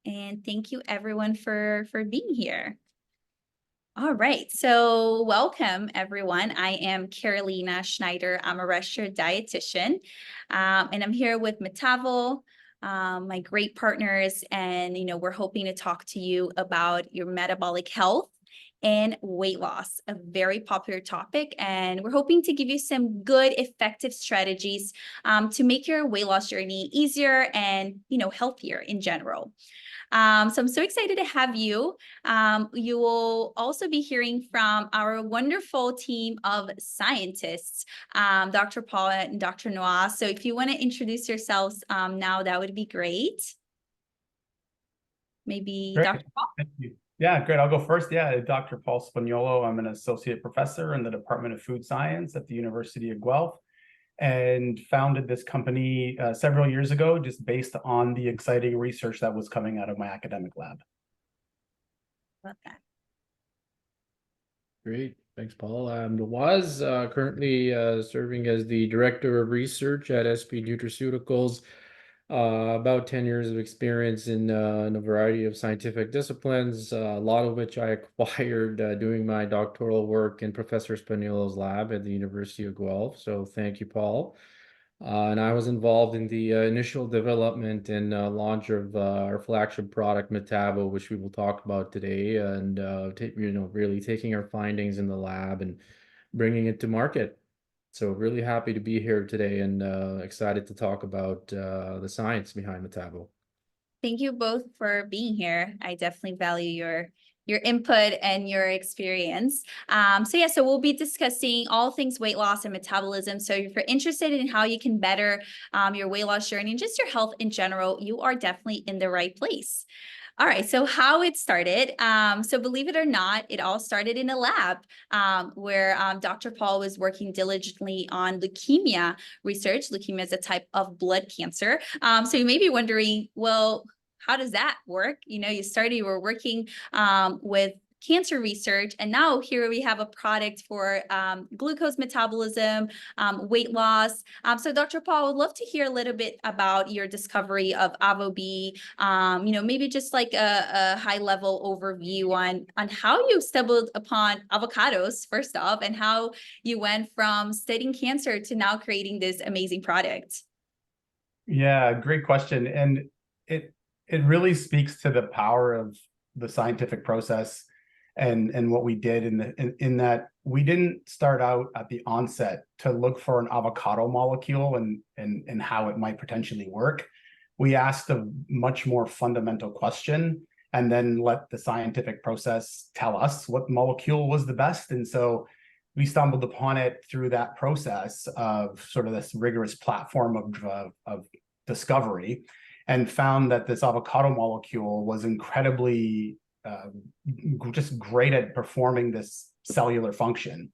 and thank you everyone for being here. All right, so welcome everyone. I am Carolina Schneider. I'm a registered dietitian, and I'm here with Metavo, my great partners, and we're hoping to talk to you about your metabolic health and weight loss, a very popular topic. And we're hoping to give you some good, effective strategies to make your weight loss journey easier and healthier in general. So I'm so excited to have you. You will also be hearing from our wonderful team of scientists, Dr. Paul and Dr. Noah. So if you want to introduce yourselves now, that would be great. Maybe Great. Dr. Paul? Thank you. Yeah, great. I'll go first. Yeah, Dr. Paul Spagnuolo. I'm an associate professor in the Department of Food Science at the University of Guelph, and founded this company several years ago just based on the exciting research that was coming out of my academic lab. Love that. Great. Thanks, Paul. I'm Nawaz, currently serving as the Director of Research at SP Nutraceuticals. About 10 years of experience in a variety of scientific disciplines, a lot of which I acquired doing my doctoral work in Professor Spagnuolo's lab at the University of Guelph. So thank you, Paul. And I was involved in the initial development and launch of our flagship product, Metavo, which we will talk about today, and really taking our findings in the lab and bringing it to market. So really happy to be here today and excited to talk about the science behind Metabo. Thank you both for being here. I definitely value your input and your experience. So we'll be discussing all things weight loss and metabolism. So if you're interested in how you can better your weight loss journey and just your health in general, you are definitely in the right place. All right, so how it started. So believe it or not, it all started in a lab where Dr. Paul was working diligently on leukemia research. Leukemia is a type of blood cancer. So you may be wondering, well, how does that work? You were working with cancer research, and now here we have a product for glucose metabolism, weight loss. So Dr. Paul, I would love to hear a little bit about your discovery of AvoB, maybe just like a high level overview on how you stumbled upon avocados, first off, and how you went from studying cancer to now creating this amazing product. Yeah, great question. And it really speaks to the power of the scientific process and what we did in that we didn't start out at the onset to look for an avocado molecule and how it might potentially work. We asked a much more fundamental question and then let the scientific process tell us what molecule was the best. And so we stumbled upon it through that process of sort of this rigorous platform of discovery, and found that this avocado molecule was incredibly just great at performing this cellular function.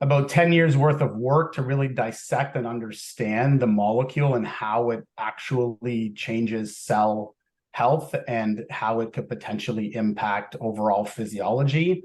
About 10 years worth of work to really dissect and understand the molecule and how it actually changes cell health and how it could potentially impact overall physiology.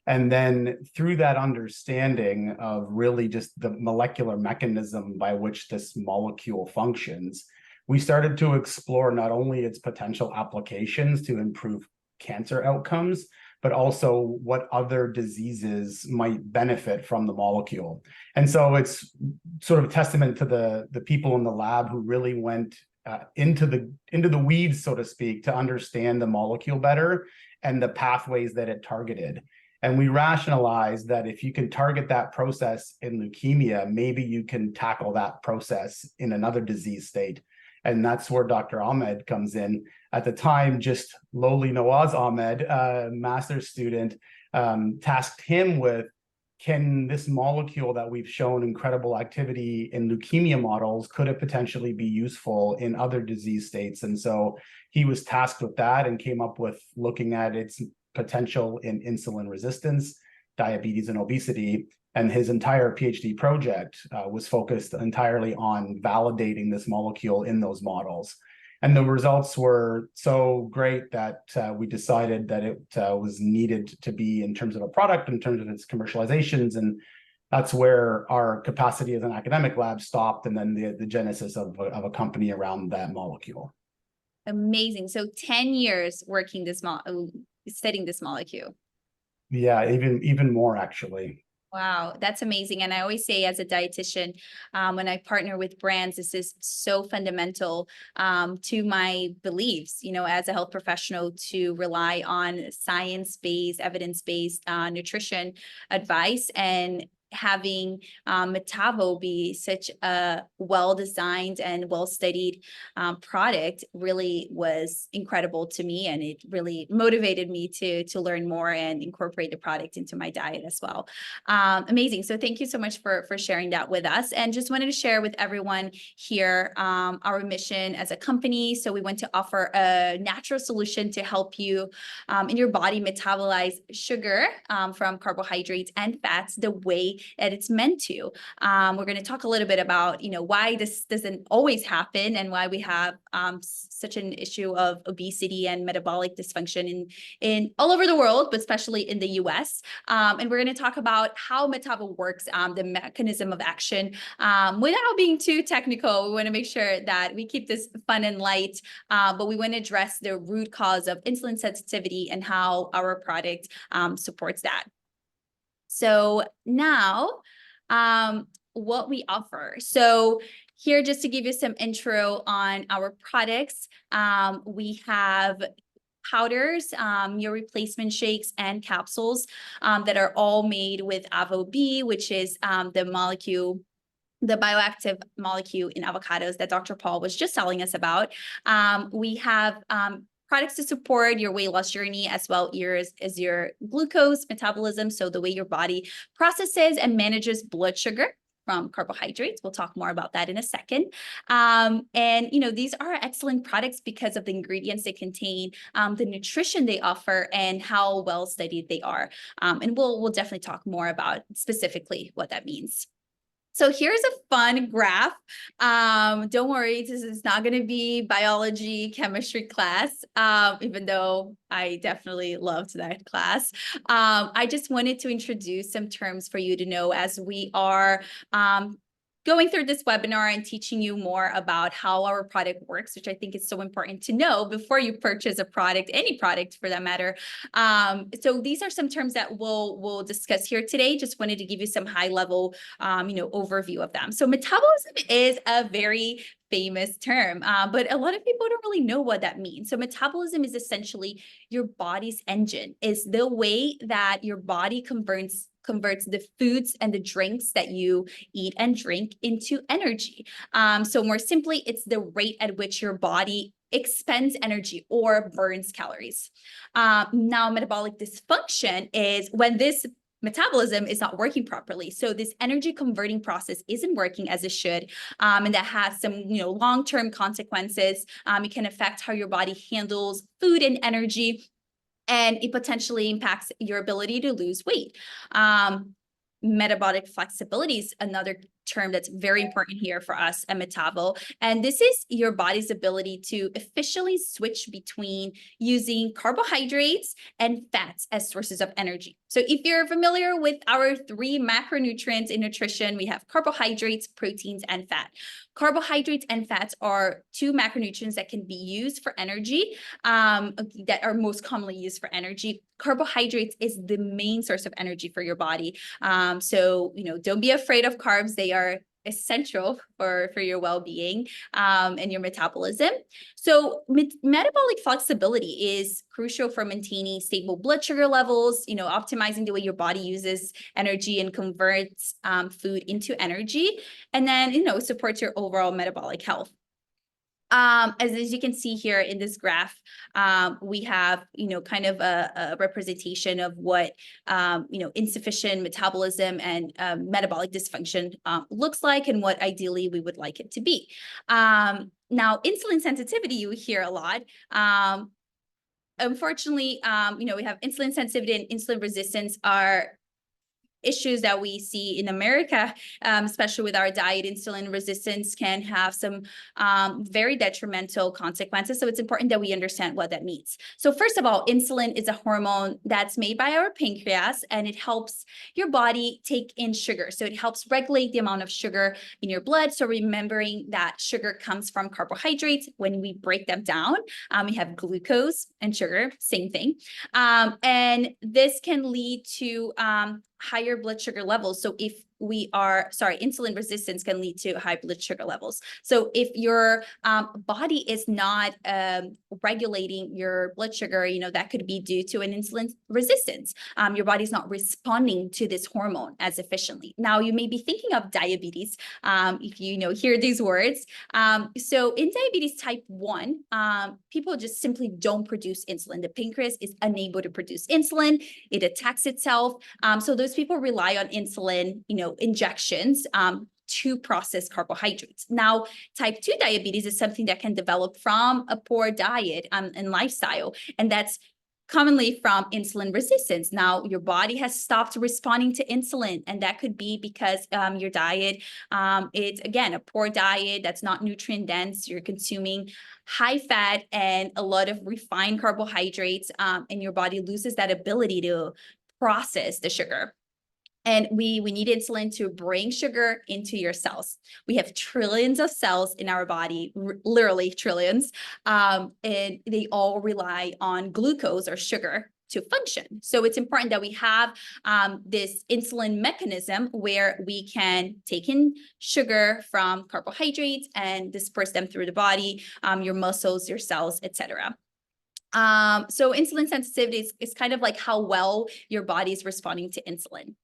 And then through that understanding of really just the molecular mechanism by which this molecule functions, we started to explore not only its potential applications to improve cancer outcomes, but also what other diseases might benefit from the molecule. And so it's sort of a testament to the people in the lab who really went into the weeds, so to speak, to understand the molecule better and the pathways that it targeted. And we rationalized that if you can target that process in leukemia, maybe you can tackle that process in another disease state. And that's where Dr. Ahmed comes in. At the time, just lowly Nawaz Ahmed, master's student, tasked him with, can this molecule that we've shown incredible activity in leukemia models, could it potentially be useful in other disease states? And so he was tasked with that and came up with looking at its potential in insulin resistance, diabetes, and obesity. And his entire PhD project was focused entirely on validating this molecule in those models. And the results were so great that we decided that it was needed to be in terms of a product, in terms of its commercializations. And that's where our capacity as an academic lab stopped, and then the genesis of a company around that molecule. Amazing. So 10 years working studying this molecule. Yeah, even more actually. Wow, that's amazing. And I always say as a dietitian, when I partner with brands, this is so fundamental to my beliefs, as a health professional, to rely on science-based, evidence-based nutrition advice, and having Metavo be such a well-designed and well-studied product really was incredible to me, and it really motivated me to learn more and incorporate the product into my diet as well. Amazing. So thank you so much for sharing that with us, and just wanted to share with everyone here our mission as a company. So we want to offer a natural solution to help you in your body metabolize sugar from carbohydrates and fats the way that it's meant to. We're going to talk a little bit about, why this doesn't always happen, and why we have such an issue of obesity and metabolic dysfunction in all over the world, but especially in the US. And we're going to talk about how Metavo works, the mechanism of action, without being too technical. We want to make sure that we keep this fun and light, but we want to address the root cause of insulin sensitivity and how our product supports that. So now, what we offer. So here, just to give you some intro on our products, we have powders, meal replacement shakes, and capsules that are all made with AvoB, which is the bioactive molecule in avocados that Dr. Paul was just telling us about. We have products to support your weight loss journey, as well as your glucose metabolism, so the way your body processes and manages blood sugar from carbohydrates. We'll talk more about that in a second. And these are excellent products because of the ingredients they contain, the nutrition they offer, and how well studied they are. And we'll definitely talk more about specifically what that means. So here's a fun graph. Don't worry, this is not going to be biology, chemistry class, even though I definitely loved that class. I just wanted to introduce some terms for you to know as we are going through this webinar and teaching you more about how our product works, which I think is so important to know before you purchase a product, any product for that matter. So these are some terms that we'll discuss here today. Just wanted to give you some high level, overview of them. So metabolism is a very famous term, but a lot of people don't really know what that means. So metabolism is essentially your body's engine, is the way that your body converts the foods and the drinks that you eat and drink into energy. So more simply, it's the rate at which your body expends energy or burns calories. Now, metabolic dysfunction is when this metabolism is not working properly. So this energy converting process isn't working as it should, and that has some, long-term consequences. It can affect how your body handles food and energy, and it potentially impacts your ability to lose weight. Metabolic flexibility is another term that's very important here for us at Metavo. And this is your body's ability to efficiently switch between using carbohydrates and fats as sources of energy. So if you're familiar with our 3 macronutrients in nutrition, we have carbohydrates, proteins, and fat. Carbohydrates and fats are 2 macronutrients that can be used for energy, that are most commonly used for energy. Carbohydrates is the main source of energy for your body. So, don't be afraid of carbs. They are essential for your well-being and your metabolism. So metabolic flexibility is crucial for maintaining stable blood sugar levels, optimizing the way your body uses energy and converts food into energy, and then, supports your overall metabolic health. As you can see here in this graph, we have, kind of a representation of what, insufficient metabolism and metabolic dysfunction looks like, and what ideally we would like it to be. Now, insulin sensitivity, you hear a lot. Unfortunately, we have insulin sensitivity and insulin resistance are issues that we see in America, especially with our diet, insulin resistance can have some very detrimental consequences. So it's important that we understand what that means. So first of all, insulin is a hormone that's made by our pancreas, and it helps your body take in sugar. So it helps regulate the amount of sugar in your blood. So remembering that sugar comes from carbohydrates. When we break them down, we have glucose and sugar, same thing. And this can lead to higher blood sugar levels. So if insulin resistance can lead to high blood sugar levels. So if your body is not regulating your blood sugar, that could be due to an insulin resistance. Your body's not responding to this hormone as efficiently. Now, you may be thinking of diabetes if you hear these words. So in diabetes type 1, people just simply don't produce insulin. The pancreas is unable to produce insulin. It attacks itself. So those people rely on insulin, injections to process carbohydrates. Now, type 2 diabetes is something that can develop from a poor diet and lifestyle, and that's commonly from insulin resistance. Now, your body has stopped responding to insulin, and that could be because your diet, it's again, a poor diet that's not nutrient dense. You're consuming high fat and a lot of refined carbohydrates, and your body loses that ability to process the sugar. And we need insulin to bring sugar into your cells. We have trillions of cells in our body, literally trillions, and they all rely on glucose or sugar to function. So it's important that we have this insulin mechanism where we can take in sugar from carbohydrates and disperse them through the body, your muscles, your cells, etc. So insulin sensitivity is kind of like how well your body is responding to insulin.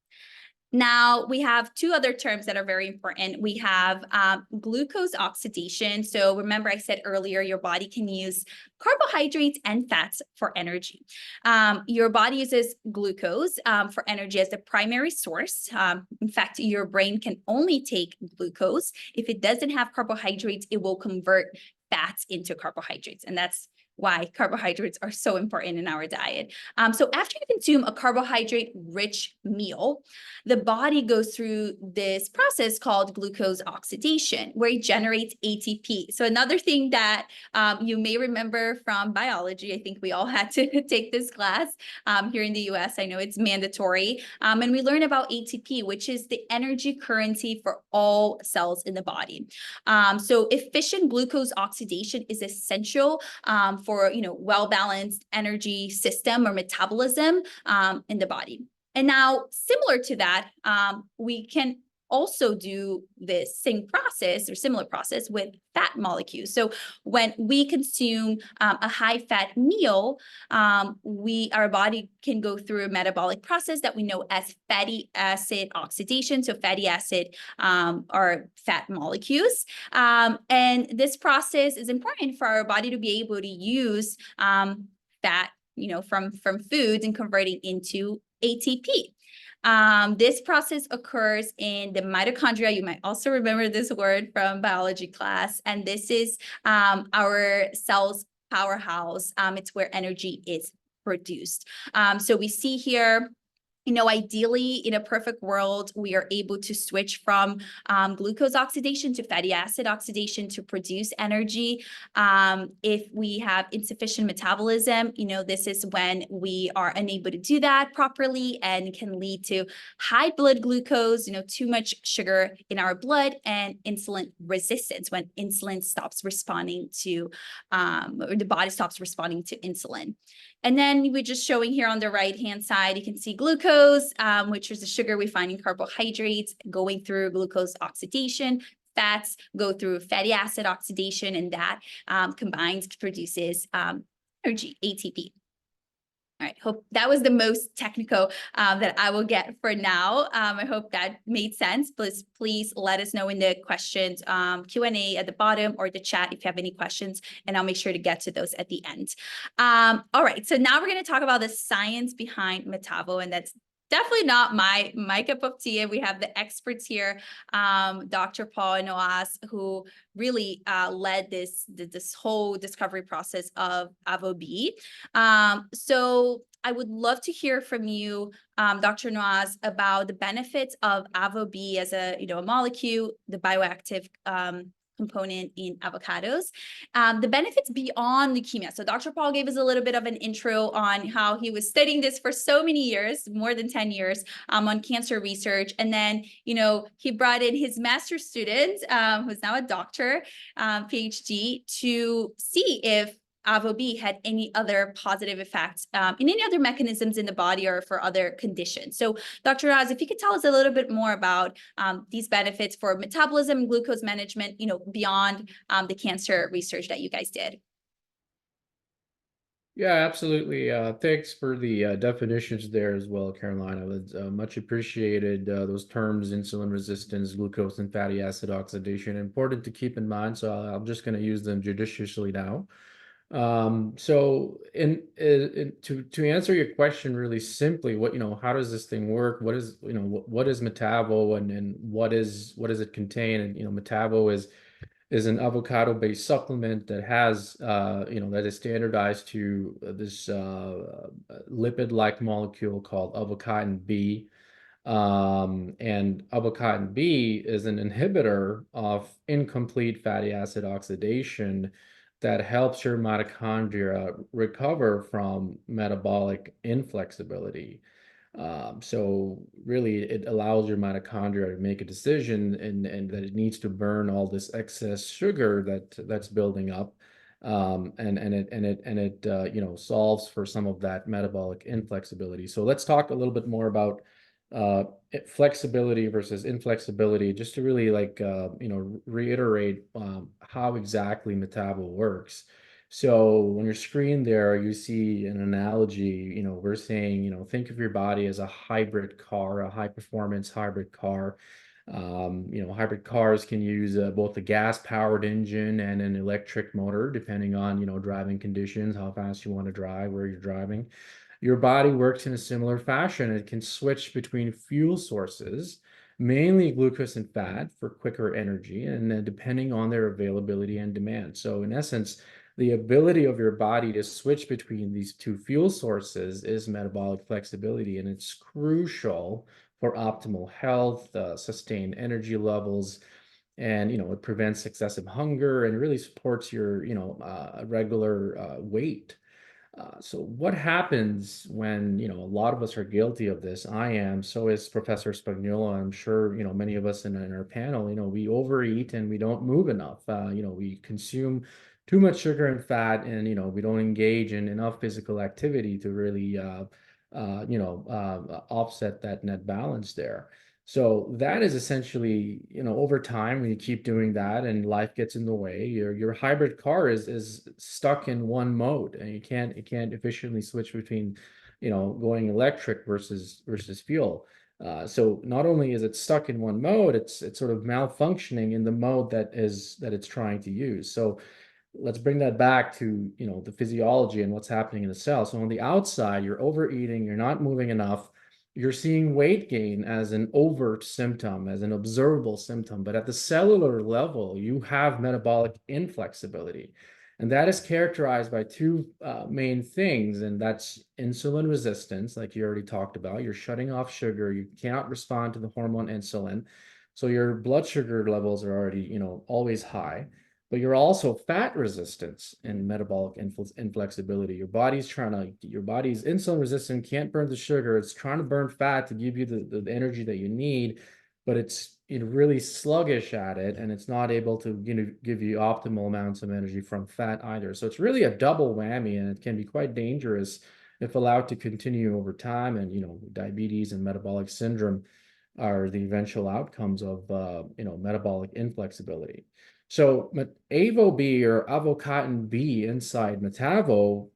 Now, we have two other terms that are very important. We have glucose oxidation. So remember, I said earlier, your body can use carbohydrates and fats for energy. Your body uses glucose for energy as the primary source. In fact, your brain can only take glucose. If it doesn't have carbohydrates, it will convert fats into carbohydrates. And that's why carbohydrates are so important in our diet. So after you consume a carbohydrate-rich meal, the body goes through this process called glucose oxidation, where it generates ATP. So another thing that you may remember from biology, I think we all had to take this class here in the US. I know it's mandatory. And we learn about ATP, which is the energy currency for all cells in the body. So efficient glucose oxidation is essential for well-balanced energy system or metabolism in the body. And now, similar to that, we can also do this same process or similar process with fat molecules. So when we consume a high-fat meal, our body can go through a metabolic process that we know as fatty acid oxidation. So fatty acid are fat molecules. And this process is important for our body to be able to use fat, from foods and converting into ATP. This process occurs in the mitochondria. You might also remember this word from biology class. And this is our cell's powerhouse. It's where energy is produced. So we see here, ideally in a perfect world, we are able to switch from glucose oxidation to fatty acid oxidation to produce energy. If we have insufficient metabolism, this is when we are unable to do that properly and can lead to high blood glucose, too much sugar in our blood, and insulin resistance when insulin stops responding to, or the body stops responding to insulin. And then we're just showing here on the right-hand side, you can see glucose, which is the sugar we find in carbohydrates, going through glucose oxidation. Fats go through fatty acid oxidation, and that combines produces energy, ATP. All right, hope that was the most technical that I will get for now. I hope that made sense. Please let us know in the questions, Q&A at the bottom or the chat if you have any questions, and I'll make sure to get to those at the end. All right, so now we're going to talk about the science behind Metavo, and that's definitely not my cup of tea. And we have the experts here, Dr. Paul and Noaz, who really led this whole discovery process of AvoB. So I would love to hear from you, Dr. Noaz, about the benefits of AvoB as a molecule, the bioactive component in avocados, the benefits beyond leukemia. So Dr. Paul gave us a little bit of an intro on how he was studying this for so many years, more than 10 years, on cancer research. And then, he brought in his master's student, who's now a doctor, PhD, to see if AvoB had any other positive effects in any other mechanisms in the body or for other conditions. So Dr. Raz, if you could tell us a little bit more about these benefits for metabolism and glucose management, beyond the cancer research that you guys did. Yeah, absolutely. Thanks for the definitions there as well, Carolina. Was much appreciated. Those terms, insulin resistance, glucose and fatty acid oxidation, important to keep in mind. So I'm just going to use them judiciously now. So to answer your question really simply, how does this thing work? What is, what is Metavo, and what does it contain? And, Metavo is an avocado-based supplement that has, that is standardized to this lipid-like molecule called avocatin B. And avocatin B is an inhibitor of incomplete fatty acid oxidation that helps your mitochondria recover from metabolic inflexibility. So really, it allows your mitochondria to make a decision, and that it needs to burn all this excess sugar that's building up, and it solves for some of that metabolic inflexibility. So let's talk a little bit more about flexibility versus inflexibility, just to really reiterate how exactly Metavo works. So on your screen there, you see an analogy. We're saying, think of your body as a hybrid car, a high performance hybrid car. Hybrid cars can use both a gas powered engine and an electric motor, depending on, driving conditions, how fast you want to drive, where you're driving. Your body works in a similar fashion. It can switch between fuel sources, mainly glucose and fat, for quicker energy, and then depending on their availability and demand. So in essence, the ability of your body to switch between these two fuel sources is metabolic flexibility, and it's crucial for optimal health, sustained energy levels, and it prevents excessive hunger and really supports your regular weight. So what happens when, a lot of us are guilty of this? I am, so is Professor Spagnuolo. I'm sure, many of us in our panel, we overeat and we don't move enough. We consume too much sugar and fat, and, we don't engage in enough physical activity to really, offset that net balance there. So that is essentially, over time, when you keep doing that and life gets in the way, your hybrid car is stuck in one mode, and it can't efficiently switch between, going electric versus fuel. So not only is it stuck in one mode, it's sort of malfunctioning in the mode that it's trying to use. So let's bring that back to, the physiology and what's happening in the cell. So on the outside, you're overeating, you're not moving enough. You're seeing weight gain as an overt symptom, as an observable symptom, but at the cellular level, you have metabolic inflexibility. And that is characterized by two main things, and that's insulin resistance, like you already talked about. You're shutting off sugar. You cannot respond to the hormone insulin. So your blood sugar levels are already, always high. But you're also fat resistance and metabolic inflexibility. Your body's insulin resistant, can't burn the sugar. It's trying to burn fat to give you the energy that you need, but it's really sluggish at it, and it's not able to give you optimal amounts of energy from fat either. So it's really a double whammy, and it can be quite dangerous if allowed to continue over time. And diabetes and metabolic syndrome are the eventual outcomes of metabolic inflexibility. So AvoB, or avocatin B, inside Metavo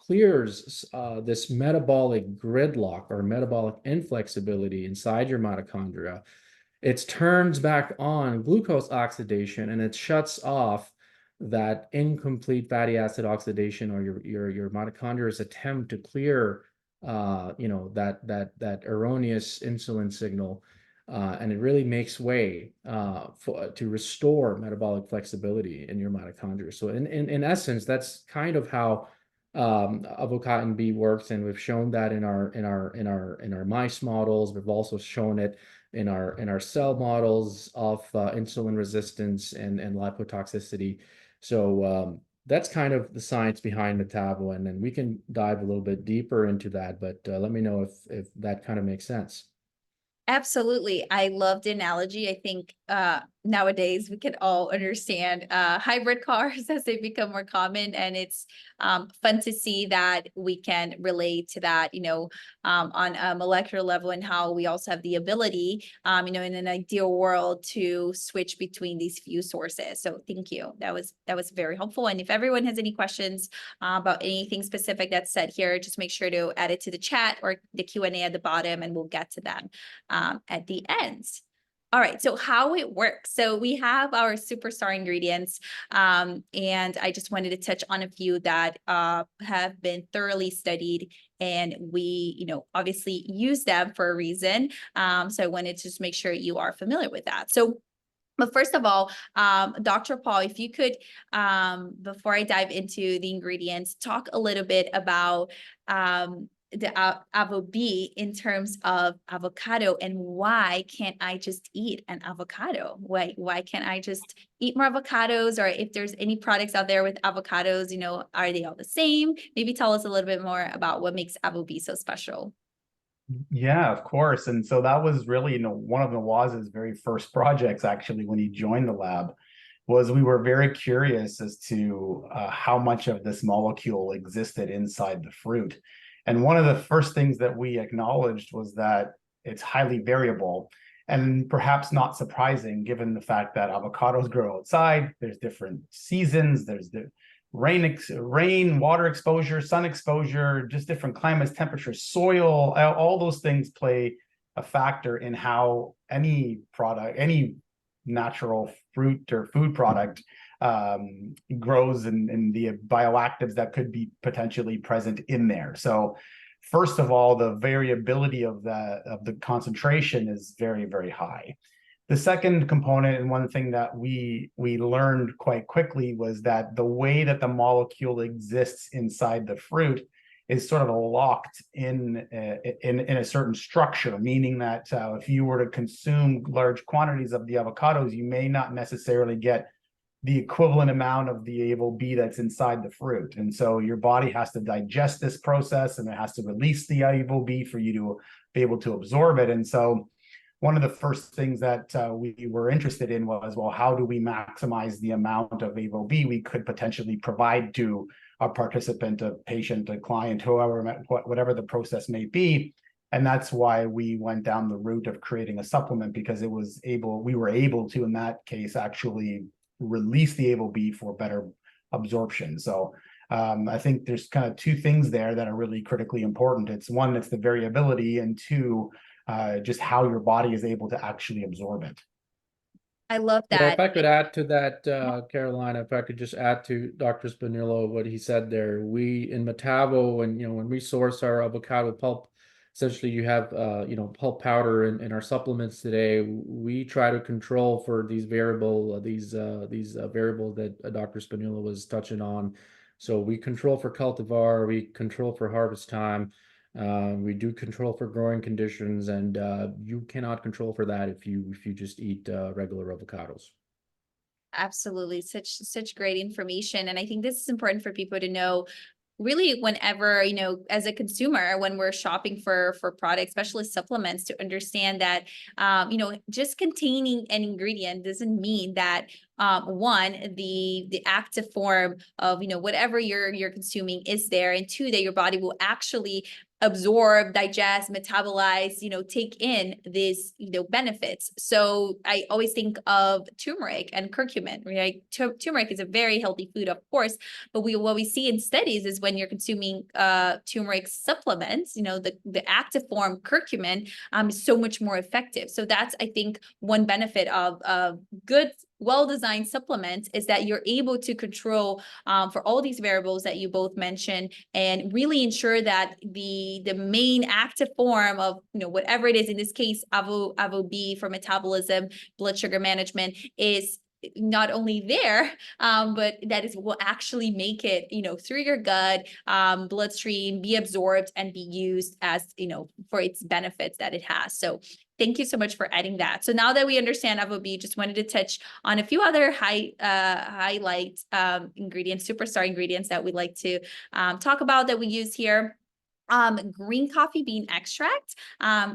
clears this metabolic gridlock or metabolic inflexibility inside your mitochondria. It turns back on glucose oxidation, and it shuts off that incomplete fatty acid oxidation, or your mitochondria's attempt to clear that erroneous insulin signal, and it really makes way to restore metabolic flexibility in your mitochondria. So in essence, that's kind of how avocatin B works, and we've shown that in our mice models. We've also shown it in our cell models of insulin resistance and lipotoxicity. So that's kind of the science behind Metavo, and then we can dive a little bit deeper into that. But let me know if that kind of makes sense. Absolutely. I love the analogy. I think nowadays we can all understand hybrid cars as they become more common. And it's fun to see that we can relate to that, on a molecular level, and how we also have the ability, in an ideal world to switch between these few sources. So thank you. That was very helpful. And if everyone has any questions about anything specific that's said here, just make sure to add it to the chat or the Q&A at the bottom, and we'll get to them at the end. All right, so how it works. So we have our superstar ingredients, and I just wanted to touch on a few that have been thoroughly studied, and we, obviously use them for a reason. So I wanted to just make sure you are familiar with that. So, but first of all, Dr. Paul, if you could, before I dive into the ingredients, talk a little bit about the AvoB in terms of avocado, and why can't I just eat an avocado? Why can't I just eat more avocados? Or if there's any products out there with avocados, are they all the same? Maybe tell us a little bit more about what makes AvoB so special. Yeah, of course. And so that was really, one of Nawaz's very first projects, actually, when he joined the lab, was we were very curious as to how much of this molecule existed inside the fruit. And one of the first things that we acknowledged was that it's highly variable, and perhaps not surprising given the fact that avocados grow outside. There's different seasons, there's the rain, water exposure, sun exposure, just different climates, temperatures, soil, all those things play a factor in how any product, any natural fruit or food product grows, and the bioactives that could be potentially present in there. So first of all, the variability of the concentration is very, very high. The second component, and one thing that we learned quite quickly, was that the way that the molecule exists inside the fruit is sort of locked in a certain structure, meaning that if you were to consume large quantities of the avocados, you may not necessarily get the equivalent amount of the AvoB that's inside the fruit. And so your body has to digest this process, and it has to release the AvoB for you to be able to absorb it. And so one of the first things that we were interested in was, well, how do we maximize the amount of AvoB we could potentially provide to a participant, a patient, a client, whoever, whatever the process may be. And that's why we went down the route of creating a supplement, because we were able to, in that case, actually release the AvoB for better absorption. So I think there's kind of two things there that are really critically important. It's one, it's the variability, and two, just how your body is able to actually absorb it. I love Yeah, that. if I could add to that, Carolina, if I could just add to Dr. Spinillo what he said there. We in Metavo, when we source our avocado pulp, essentially you have pulp powder in our supplements today. We try to control for these variables that Dr. Spinillo was touching on. So we control for cultivar, we control for harvest time. We do control for growing conditions, and you cannot control for that if you just eat regular avocados. Absolutely. Such great information. And I think this is important for people to know, really, whenever, as a consumer, when we're shopping for products, especially supplements, to understand that, just containing an ingredient doesn't mean that, one, the active form of, whatever you're consuming is there, and two, that your body will actually absorb, digest, metabolize, take in these, benefits. So I always think of turmeric and curcumin, right? Turmeric is a very healthy food, of course, but what we see in studies is when you're consuming turmeric supplements, the active form curcumin is so much more effective. So that's, I think, one benefit of good well-designed supplement is that you're able to control for all these variables that you both mentioned, and really ensure that the main active form of, you know, whatever it is, in this case, AvoB for metabolism, blood sugar management, is not only there, but that is will actually make it, you know, through your gut, bloodstream, be absorbed and be used as, you know, for its benefits that it has. So thank you so much for adding that. So now that we understand AvoB, just wanted to touch on a few other highlight ingredients, superstar ingredients that we like to talk about that we use here. Green coffee bean extract.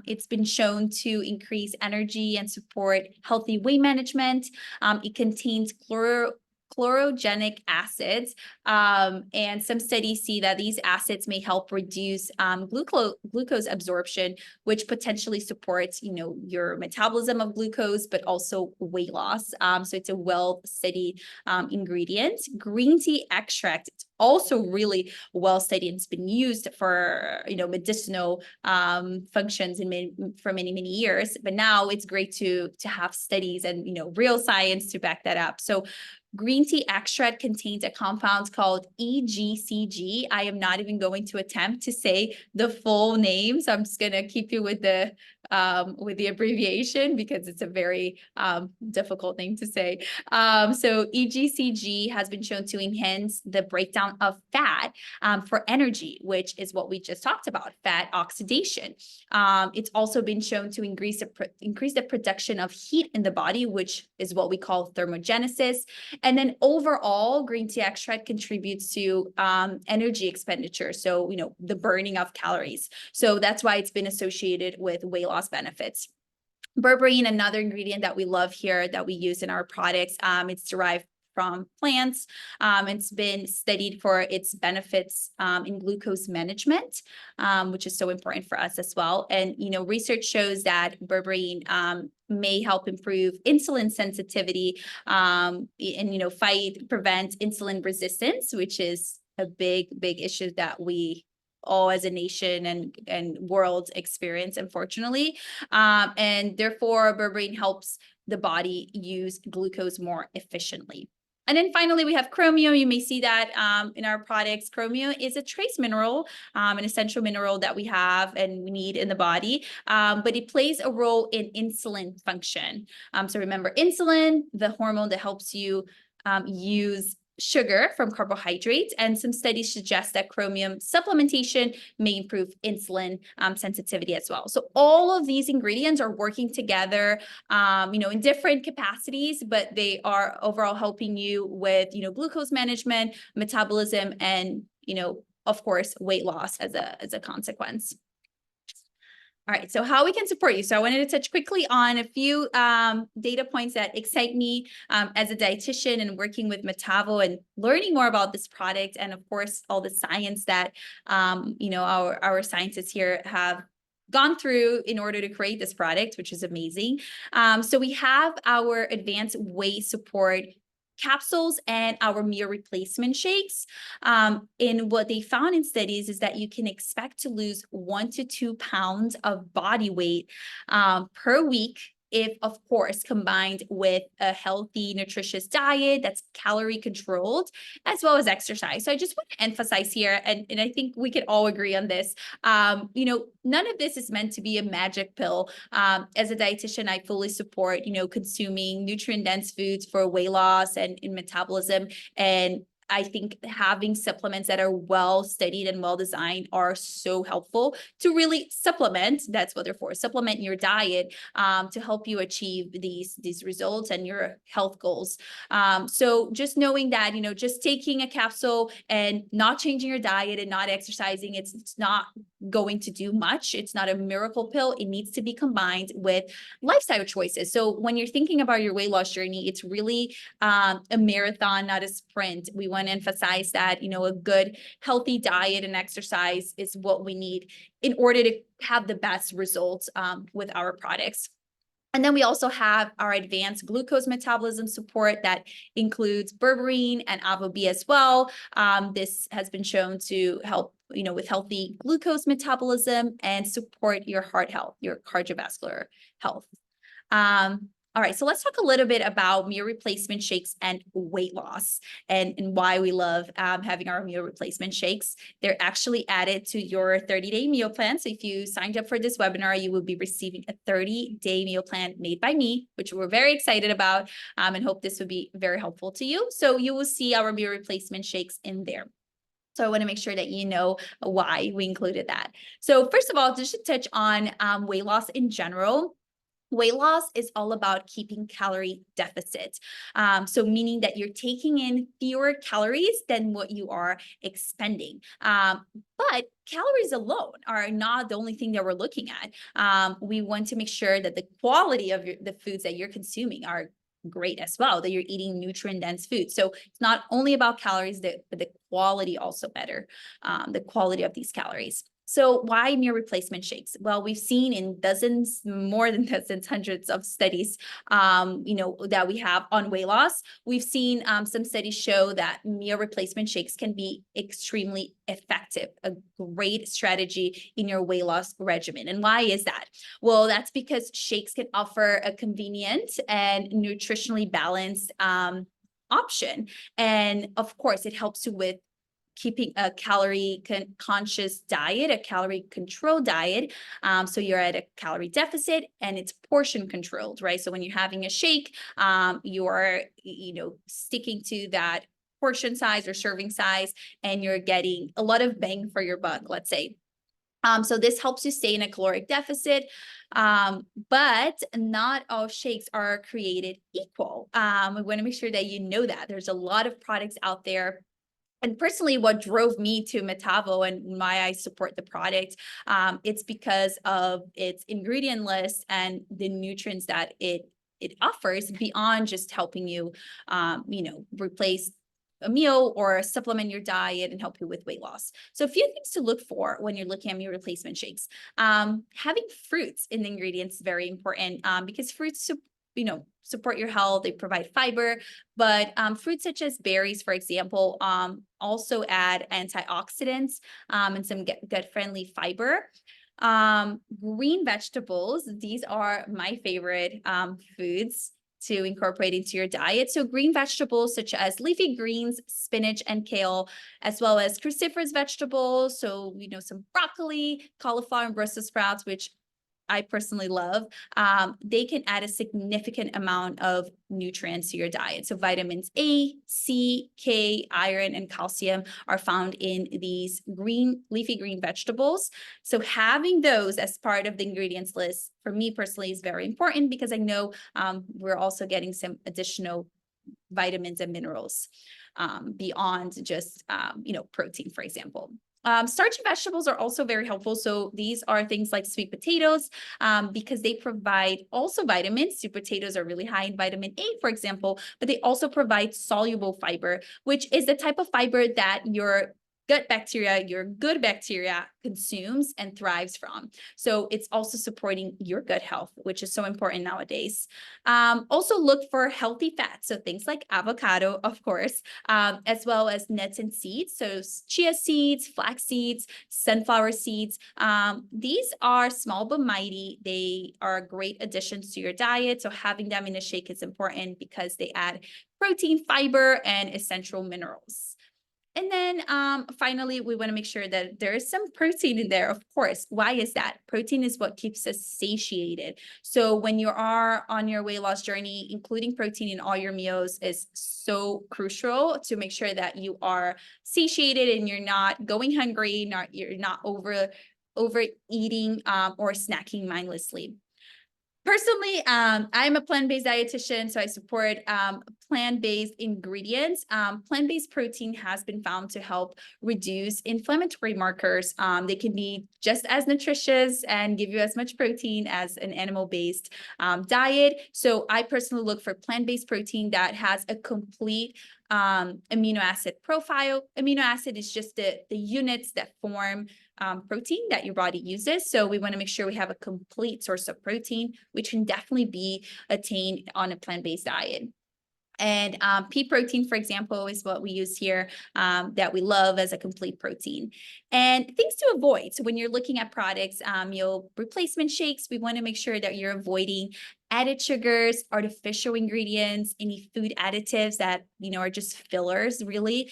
It's been shown to increase energy and support healthy weight management. It contains chlorogenic acids, and some studies see that these acids may help reduce glucose absorption, which potentially supports, you know, your metabolism of glucose, but also weight loss. So it's a well-studied ingredient. Green tea extract, it's also really well-studied and it's been used for, you know, medicinal functions for many years. But now it's great to have studies and, you know, real science to back that up. So green tea extract contains a compound called EGCG. I am not even going to attempt to say the full name, so I'm just going to keep you with the abbreviation because it's a very difficult name to say. So EGCG has been shown to enhance the breakdown of fat for energy, which is what we just talked about, fat oxidation. It's also been shown to increase the production of heat in the body, which is what we call thermogenesis. And then overall, green tea extract contributes to energy expenditure. So, you know, the burning of calories. So that's why it's been associated with weight loss benefits. Berberine, another ingredient that we love here that we use in our products. It's derived from plants. It's been studied for its benefits in glucose management, which is so important for us as well. And, you know, research shows that berberine may help improve insulin sensitivity and, you know, prevent insulin resistance, which is a big issue that we all as a nation and world experience, unfortunately. And therefore, berberine helps the body use glucose more efficiently. And then finally, we have chromium. You may see that in our products. Chromium is a trace mineral, an essential mineral that we have and we need in the body, but it plays a role in insulin function. So remember, insulin, the hormone that helps you use sugar from carbohydrates, and some studies suggest that chromium supplementation may improve insulin sensitivity as well. So all of these ingredients are working together, you know, in different capacities, but they are overall helping you with, you know, glucose management, metabolism, and, you know, of course, weight loss as a consequence. All right, so how we can support you. So I wanted to touch quickly on a few data points that excite me as a dietitian and working with Metavo and learning more about this product, and of course, all the science that you know, our scientists here have gone through in order to create this product, which is amazing. So we have our advanced weight support capsules and our meal replacement shakes. And what they found in studies is that you can expect to lose 1 to 2 pounds of body weight per week, if, of course, combined with a healthy, nutritious diet that's calorie controlled, as well as exercise. So I just want to emphasize here, and I think we can all agree on this, you know, none of this is meant to be a magic pill. As a dietitian, I fully support, you know, consuming nutrient-dense foods for weight loss and in metabolism. And I think having supplements that are well studied and well designed are so helpful to really supplement. That's what they're for. Supplement your diet to help you achieve these results and your health goals. So just knowing that, you know, just taking a capsule and not changing your diet and not exercising, it's not going to do much. It's not a miracle pill. It needs to be combined with lifestyle choices. So when you're thinking about your weight loss journey, it's really a marathon, not a sprint. We want to emphasize that, you know, a good healthy diet and exercise is what we need in order to have the best results with our products. And then we also have our advanced glucose metabolism support that includes berberine and AvoB as well. This has been shown to help, you know, with healthy glucose metabolism and support your heart health, your cardiovascular health. All right, so let's talk a little bit about meal replacement shakes and weight loss and why we love having our meal replacement shakes. They're actually added to your 30-day meal plan. So if you signed up for this webinar, you will be receiving a 30-day meal plan made by me, which we're very excited about and hope this would be very helpful to you. So you will see our meal replacement shakes in there. So I want to make sure that you know why we included that. So first of all, just to touch on weight loss in general. Weight loss is all about keeping calorie deficit. So meaning that you're taking in fewer calories than what you are expending. But calories alone are not the only thing that we're looking at. We want to make sure that the quality of the foods that you're consuming are great as well, that you're eating nutrient-dense food. So it's not only about calories, but the quality also better, the quality of these calories. So why meal replacement shakes? Well, we've seen in dozens, more than dozens, hundreds of studies, that we have on weight loss. We've seen some studies show that meal replacement shakes can be extremely effective, a great strategy in your weight loss regimen. And why is that? Well, that's because shakes can offer a convenient and nutritionally balanced option. And of course, it helps you with keeping a calorie conscious diet, a calorie control diet. So you're at a calorie deficit and it's portion controlled, right? So when you're having a shake, you're, sticking to that portion size or serving size, and you're getting a lot of bang for your buck, let's say. So this helps you stay in a caloric deficit, but not all shakes are created equal. We want to make sure that you know that there's a lot of products out there. And personally, what drove me to Metavo and why I support the product, it's because of its ingredient list and the nutrients that it offers beyond just helping you, replace a meal or supplement your diet and help you with weight loss. So a few things to look for when you're looking at meal replacement shakes. Having fruits in the ingredients is very important because fruits support your health. They provide fiber, but fruits such as berries, for example, also add antioxidants and some gut-friendly fiber. Green vegetables, these are my favorite foods to incorporate into your diet. So green vegetables such as leafy greens, spinach, and kale, as well as cruciferous vegetables. So, some broccoli, cauliflower, and Brussels sprouts, which I personally love, they can add a significant amount of nutrients to your diet. So vitamins A, C, K, iron, and calcium are found in these leafy green vegetables. So having those as part of the ingredients list, for me personally, is very important because I know we're also getting some additional vitamins and minerals beyond just, protein, for example. Starchy vegetables are also very helpful. So these are things like sweet potatoes because they provide also vitamins. Sweet potatoes are really high in vitamin A, for example, but they also provide soluble fiber, which is the type of fiber that your gut bacteria, your good bacteria consumes and thrives from. So it's also supporting your gut health, which is so important nowadays. Also look for healthy fats. So things like avocado, of course, as well as nuts and seeds. So chia seeds, flax seeds, sunflower seeds. These are small but mighty. They are great additions to your diet. So having them in a shake is important because they add protein, fiber, and essential minerals. And then finally, we want to make sure that there is some protein in there, of course. Why is that? Protein is what keeps us satiated. So when you are on your weight loss journey, including protein in all your meals is so crucial to make sure that you are satiated and you're not going hungry, you're not overeating or snacking mindlessly. Personally, I'm a plant-based dietitian, so I support plant-based ingredients. Plant-based protein has been found to help reduce inflammatory markers. They can be just as nutritious and give you as much protein as an animal-based diet. So I personally look for plant-based protein that has a complete amino acid profile. Amino acid is just the units that form protein that your body uses. So we want to make sure we have a complete source of protein, which can definitely be attained on a plant-based diet. And pea protein, for example, is what we use here that we love as a complete protein. And things to avoid. So when you're looking at products, meal replacement shakes, we want to make sure that you're avoiding added sugars, artificial ingredients, any food additives that, are just fillers, really.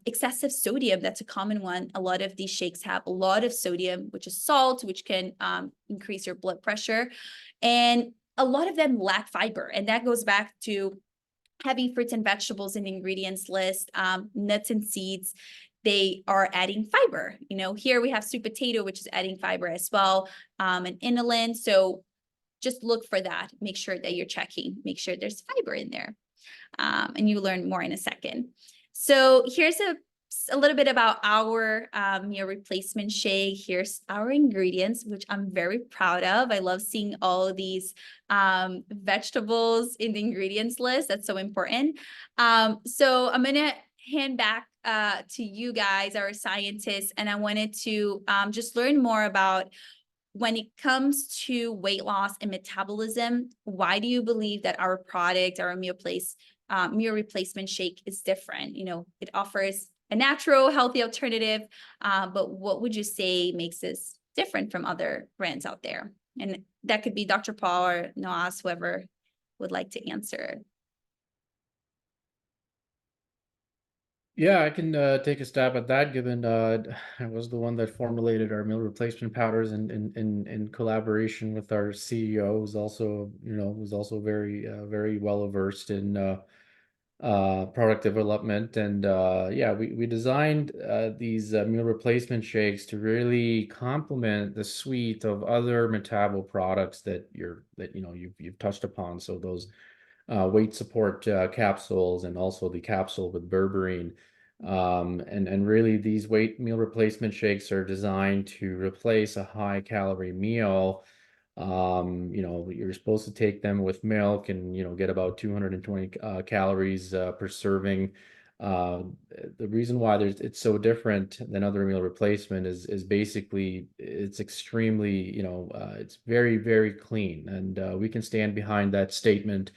Excessive sodium, that's a common one. A lot of these shakes have a lot of sodium, which is salt, which can increase your blood pressure. And a lot of them lack fiber. And that goes back to having fruits and vegetables in the ingredients list, nuts and seeds. They are adding fiber. Here we have sweet potato, which is adding fiber as well, and inulin. So just look for that. Make sure that you're checking. Make sure there's fiber in there. And you learn more in a second. So here's a little bit about our meal replacement shake. Here's our ingredients, which I'm very proud of. I love seeing all of these vegetables in the ingredients list. That's so important. So I'm going to hand back to you guys, our scientists, and I wanted to just learn more about when it comes to weight loss and metabolism. Why do you believe that our product, our meal replacement shake is different? It offers a natural, healthy alternative, but what would you say makes this different from other brands out there? And that could be Dr. Paul or Noaz, whoever would like to answer. Yeah, I can take a stab at that, given I was the one that formulated our meal replacement powders in collaboration with our CEO, who's also, very well versed in product development. And yeah, we designed these meal replacement shakes to really complement the suite of other Metavo products that you've touched upon. So those weight support capsules, and also the capsule with berberine. And really, these weight meal replacement shakes are designed to replace a high calorie meal. You're supposed to take them with milk and, get about 220 calories per serving. The reason why it's so different than other meal replacement is basically it's extremely, it's very, very clean. And we can stand behind that statement.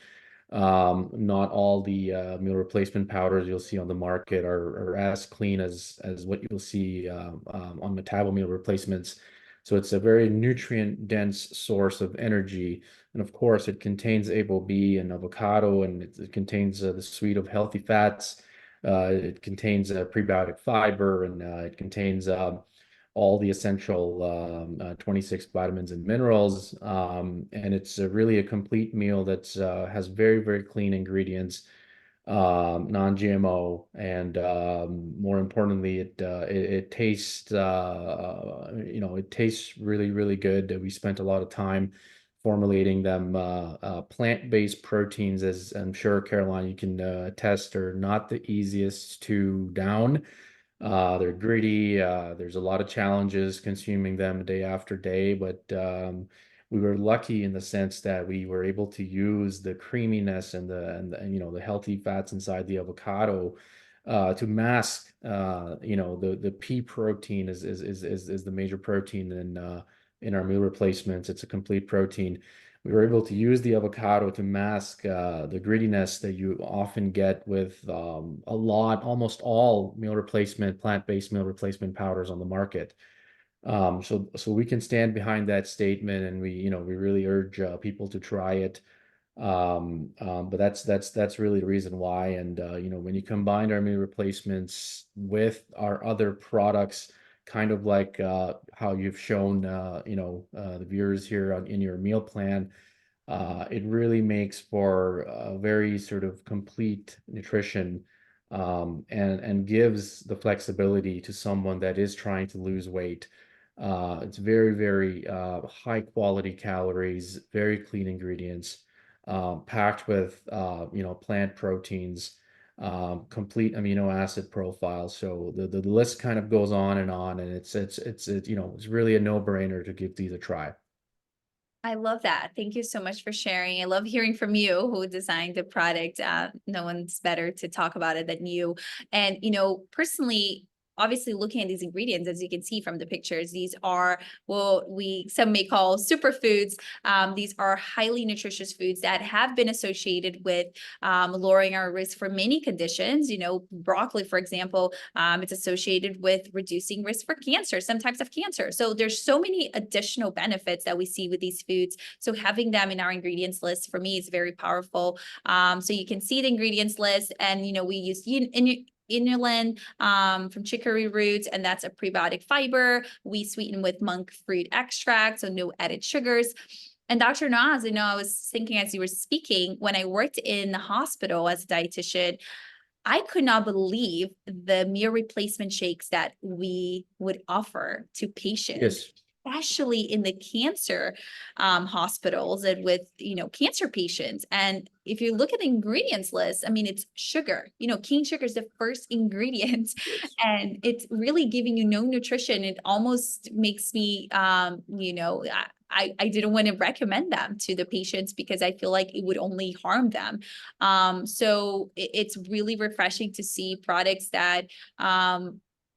Not all the meal replacement powders you'll see on the market are as clean as what you'll see on Metabo meal replacements. So it's a very nutrient dense source of energy. And of course, it contains AvoB and avocado, and it contains the suite of healthy fats. It contains prebiotic fiber, and it contains all the essential 26 vitamins and minerals. And it's really a complete meal that has very, very clean ingredients, non-GMO, and more importantly, it tastes, it tastes really, really good. We spent a lot of time formulating them. Plant-based proteins, as I'm sure, Caroline, you can attest, are not the easiest to down. They're gritty. There's a lot of challenges consuming them day after day, but we were lucky in the sense that we were able to use the creaminess and the healthy fats inside the avocado to mask the pea protein is the major protein in our meal replacements. It's a complete protein. We were able to use the avocado to mask the grittiness that you often get with almost all plant-based meal replacement powders on the market. So we can stand behind that statement, and we really urge people to try it. But that's really the reason why. And when you combine our meal replacements with our other products, kind of like how you've shown the viewers here in your meal plan, it really makes for a very sort of complete nutrition, and gives the flexibility to someone that is trying to lose weight. It's very, very high quality calories, very clean ingredients, packed with plant proteins, complete amino acid profile. So the list kind of goes on, and it's really a no-brainer to give these a try. I love that. Thank you so much for sharing. I love hearing from you, who designed the product. No one's better to talk about it than you. And, personally, obviously looking at these ingredients, as you can see from the pictures, these are what some may call superfoods. These are highly nutritious foods that have been associated with lowering our risk for many conditions. You know, broccoli, for example, it's associated with reducing risk for cancer, some types of cancer. So there's so many additional benefits that we see with these foods. So having them in our ingredients list for me is very powerful. So you can see the ingredients list, and, you know, we use inulin from chicory roots, and that's a prebiotic fiber. We sweeten with monk fruit extract, so no added sugars. And Dr. Naz, you know, I was thinking as you were speaking, when I worked in the hospital as a dietitian, I could not believe the meal replacement shakes that we would offer to patients. Yes. Especially in the cancer hospitals and with, you know, cancer patients. And if you look at the ingredients list, I mean, it's sugar. You know, cane sugar is the first ingredient, Yes. and it's really giving you no nutrition. It almost makes me, you know, I didn't want to recommend them to the patients because I feel like it would only harm them. So it's really refreshing to see products that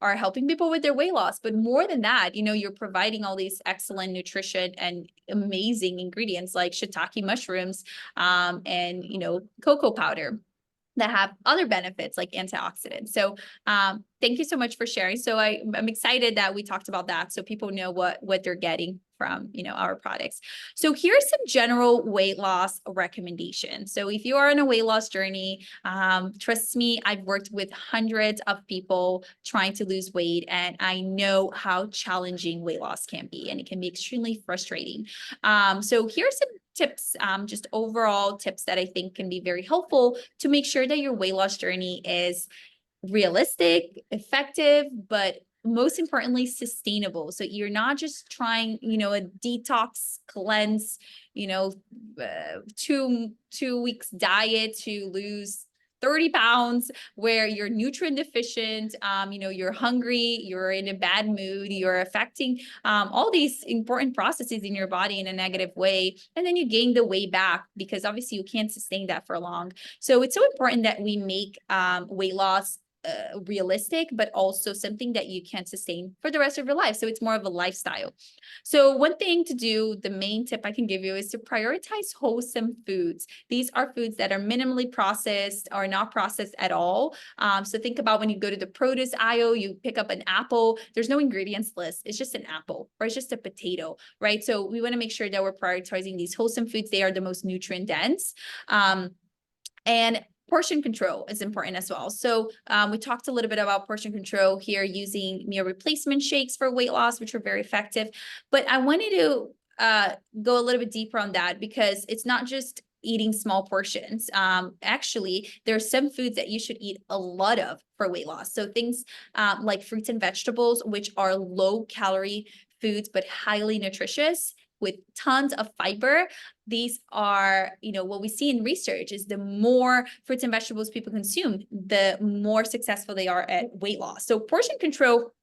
are helping people with their weight loss. But more than that, you know, you're providing all these excellent nutrition and amazing ingredients like shiitake mushrooms, and, you know, cocoa powder that have other benefits like antioxidants. So thank you so much for sharing. So I'm excited that we talked about that, so people know what they're getting from, you know, our products. So here's some general weight loss recommendations. So if you are on a weight loss journey, trust me, I've worked with hundreds of people trying to lose weight, and I know how challenging weight loss can be, and it can be extremely frustrating. So here's some tips, just overall tips that I think can be very helpful to make sure that your weight loss journey is realistic, effective, but most importantly, sustainable. So you're not just trying, you know, a detox cleanse, you know, 2 weeks diet to lose 30 pounds where you're nutrient deficient, you know, you're hungry, you're in a bad mood, you're affecting all these important processes in your body in a negative way. And then you gain the weight back because obviously you can't sustain that for long. So it's so important that we make weight loss realistic, but also something that you can sustain for the rest of your life. So it's more of a lifestyle. So one thing to do, the main tip I can give you is to prioritize wholesome foods. These are foods that are minimally processed or not processed at all. So think about when you go to the produce aisle, you pick up an apple, there's no ingredients list. It's just an apple or it's just a potato, right? So we want to make sure that we're prioritizing these wholesome foods. They are the most nutrient dense. And portion control is important as well. So we talked a little bit about portion control here using meal replacement shakes for weight loss, which are very effective. But I wanted to go a little bit deeper on that because it's not just eating small portions. Actually, there are some foods that you should eat a lot of for weight loss. So things like fruits and vegetables, which are low calorie foods, but highly nutritious with tons of fiber. These are, you know, what we see in research is the more fruits and vegetables people consume, the more successful they are at weight loss. So portion control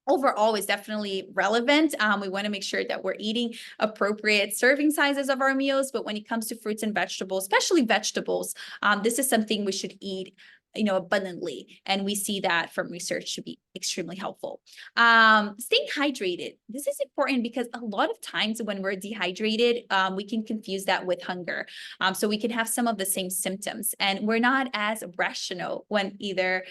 overall is definitely relevant. We want to make sure that we're eating appropriate serving sizes of our meals. But when it comes to fruits and vegetables, especially vegetables, this is something we should eat, you know, abundantly. And we see that from research to be extremely helpful. Staying hydrated. This is important because a lot of times when we're dehydrated, we can confuse that with hunger. So we can have some of the same symptoms, and we're not as rational when either,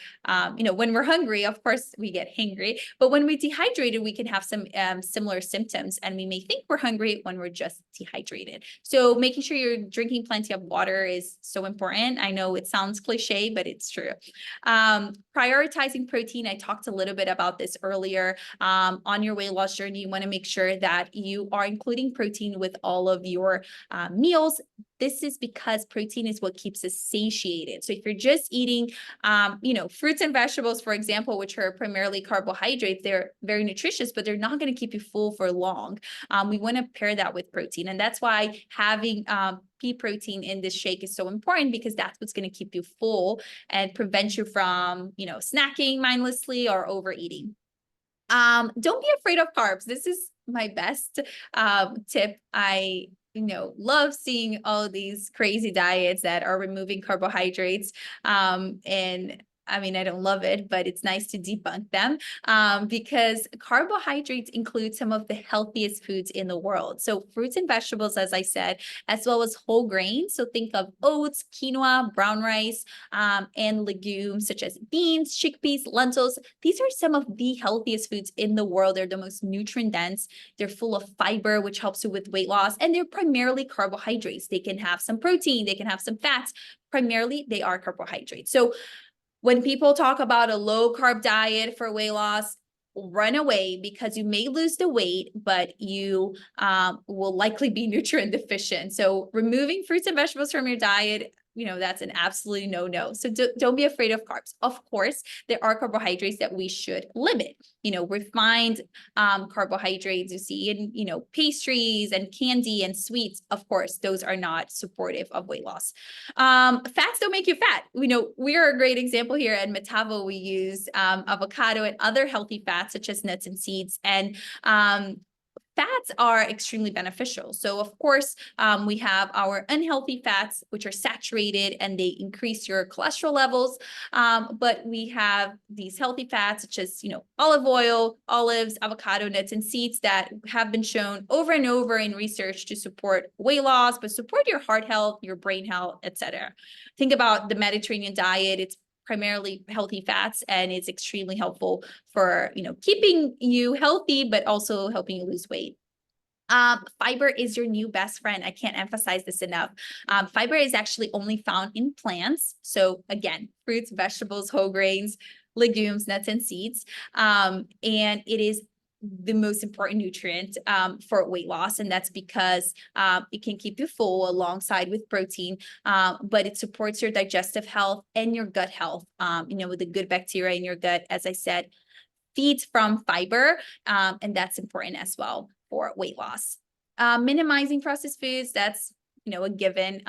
you know, when we're hungry, of course we get hangry, but when we're dehydrated, we can have some similar symptoms, and we may think we're hungry when we're just dehydrated. So making sure you're drinking plenty of water is so important. I know it sounds cliche, but it's true. Prioritizing protein. I talked a little bit about this earlier. On your weight loss journey, you want to make sure that you are including protein with all of your meals. This is because protein is what keeps us satiated. So if you're just eating, you know, fruits and vegetables, for example, which are primarily carbohydrates, they're very nutritious, but they're not going to keep you full for long. We want to pair that with protein. And that's why having pea protein in this shake is so important, because that's what's going to keep you full and prevent you from, you know, snacking mindlessly or overeating. Don't be afraid of carbs. This is my best tip. I, you know, love seeing all these crazy diets that are removing carbohydrates. And I mean, I don't love it, but it's nice to debunk them because carbohydrates include some of the healthiest foods in the world. So fruits and vegetables, as I said, as well as whole grains. So think of oats, quinoa, brown rice, and legumes such as beans, chickpeas, lentils. These are some of the healthiest foods in the world. They're the most nutrient dense. They're full of fiber, which helps you with weight loss. And they're primarily carbohydrates. They can have some protein, they can have some fats. Primarily, they are carbohydrates. So when people talk about a low carb diet for weight loss, run away because you may lose the weight, but you will likely be nutrient deficient. So removing fruits and vegetables from your diet, that's an absolutely no-no. So don't be afraid of carbs. Of course, there are carbohydrates that we should limit. Refined carbohydrates you see in, pastries and candy and sweets. Of course, those are not supportive of weight loss. Fats don't make you fat. We are a great example here at Metavo. We use avocado and other healthy fats such as nuts and seeds. And fats are extremely beneficial. So of course, we have our unhealthy fats, which are saturated and they increase your cholesterol levels. But we have these healthy fats, such as, olive oil, olives, avocado, nuts, and seeds that have been shown over and over in research to support weight loss, but support your heart health, your brain health, etc. Think about the Mediterranean diet. It's primarily healthy fats, and it's extremely helpful for, keeping you healthy, but also helping you lose weight. Fiber is your new best friend. I can't emphasize this enough. Fiber is actually only found in plants. So again, fruits, vegetables, whole grains, legumes, nuts, and seeds. And it is the most important nutrient for weight loss. And that's because it can keep you full alongside with protein, but it supports your digestive health and your gut health, with the good bacteria in your gut, as I said, feeds from fiber, and that's important as well for weight loss. Minimizing processed foods, that's a given.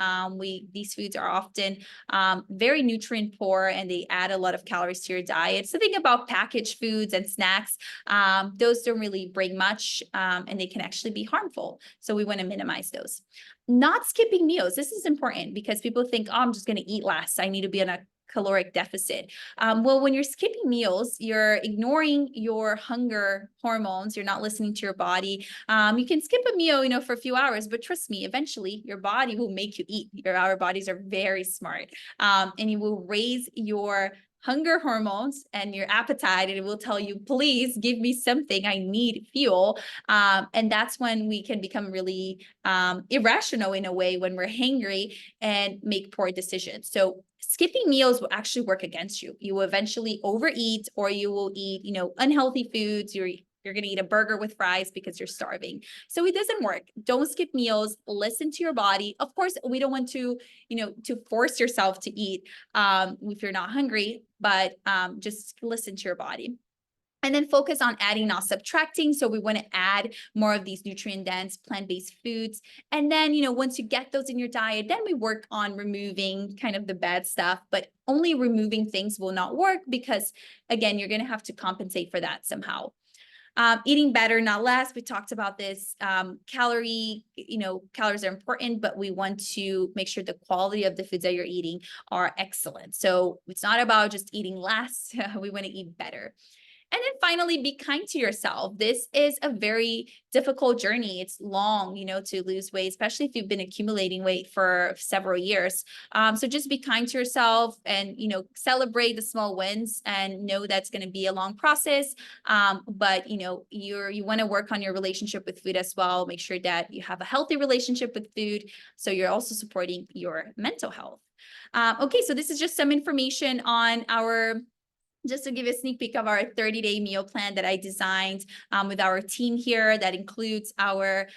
These foods are often very nutrient poor and they add a lot of calories to your diet. So think about packaged foods and snacks. Those don't really bring much and they can actually be harmful. So we want to minimize those. Not skipping meals. This is important because people think, oh, I'm just going to eat less. I need to be on a caloric deficit. Well, when you're skipping meals, you're ignoring your hunger hormones. You're not listening to your body. You can skip a meal, for a few hours, but trust me, eventually your body will make you eat. Our bodies are very smart, and you will raise your hunger hormones and your appetite, and it will tell you, please give me something. I need fuel. And that's when we can become really irrational in a way when we're hangry and make poor decisions. So skipping meals will actually work against you. You will eventually overeat, or you will eat, unhealthy foods. You're going to eat a burger with fries because you're starving. So it doesn't work. Don't skip meals. Listen to your body. Of course, we don't want to, to force yourself to eat if you're not hungry, but just listen to your body. And then focus on adding, not subtracting. So we want to add more of these nutrient-dense plant-based foods. And then, once you get those in your diet, then we work on removing kind of the bad stuff, but only removing things will not work because, again, you're going to have to compensate for that somehow. Eating better, not less. We talked about this. Calories are important, but we want to make sure the quality of the foods that you're eating are excellent. So it's not about just eating less. We want to eat better. And then finally, be kind to yourself. This is a very difficult journey. It's long, to lose weight, especially if you've been accumulating weight for several years. So just be kind to yourself and, celebrate the small wins and know that's going to be a long process. But, you want to work on your relationship with food as well. Make sure that you have a healthy relationship with food. So you're also supporting your mental health. Okay, so this is just some information on just to give you a sneak peek of our 30-day meal plan that I designed with our team here. That includes our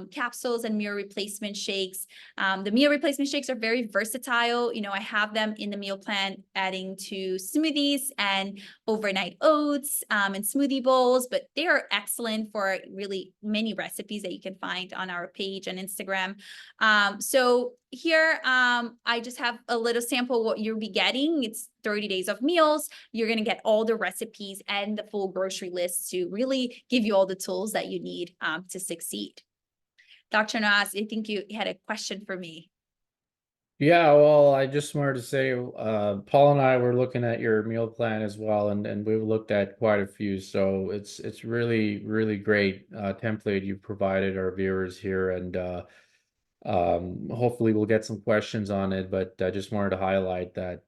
capsules and meal replacement shakes. The meal replacement shakes are very versatile. I have them in the meal plan, adding to smoothies and overnight oats and smoothie bowls, but they are excellent for really many recipes that you can find on our page on Instagram. So here, I just have a little sample what you'll be getting. It's 30 days of meals. You're going to get all the recipes and the full grocery list to really give you all the tools that you need to succeed. Dr. Nas, I think you had a question for me. Yeah, well, I just wanted to say, Paul and I were looking at your meal plan as well, and we've looked at quite a few. So it's really, really great template you've provided our viewers here, and hopefully we'll get some questions on it. But I just wanted to highlight that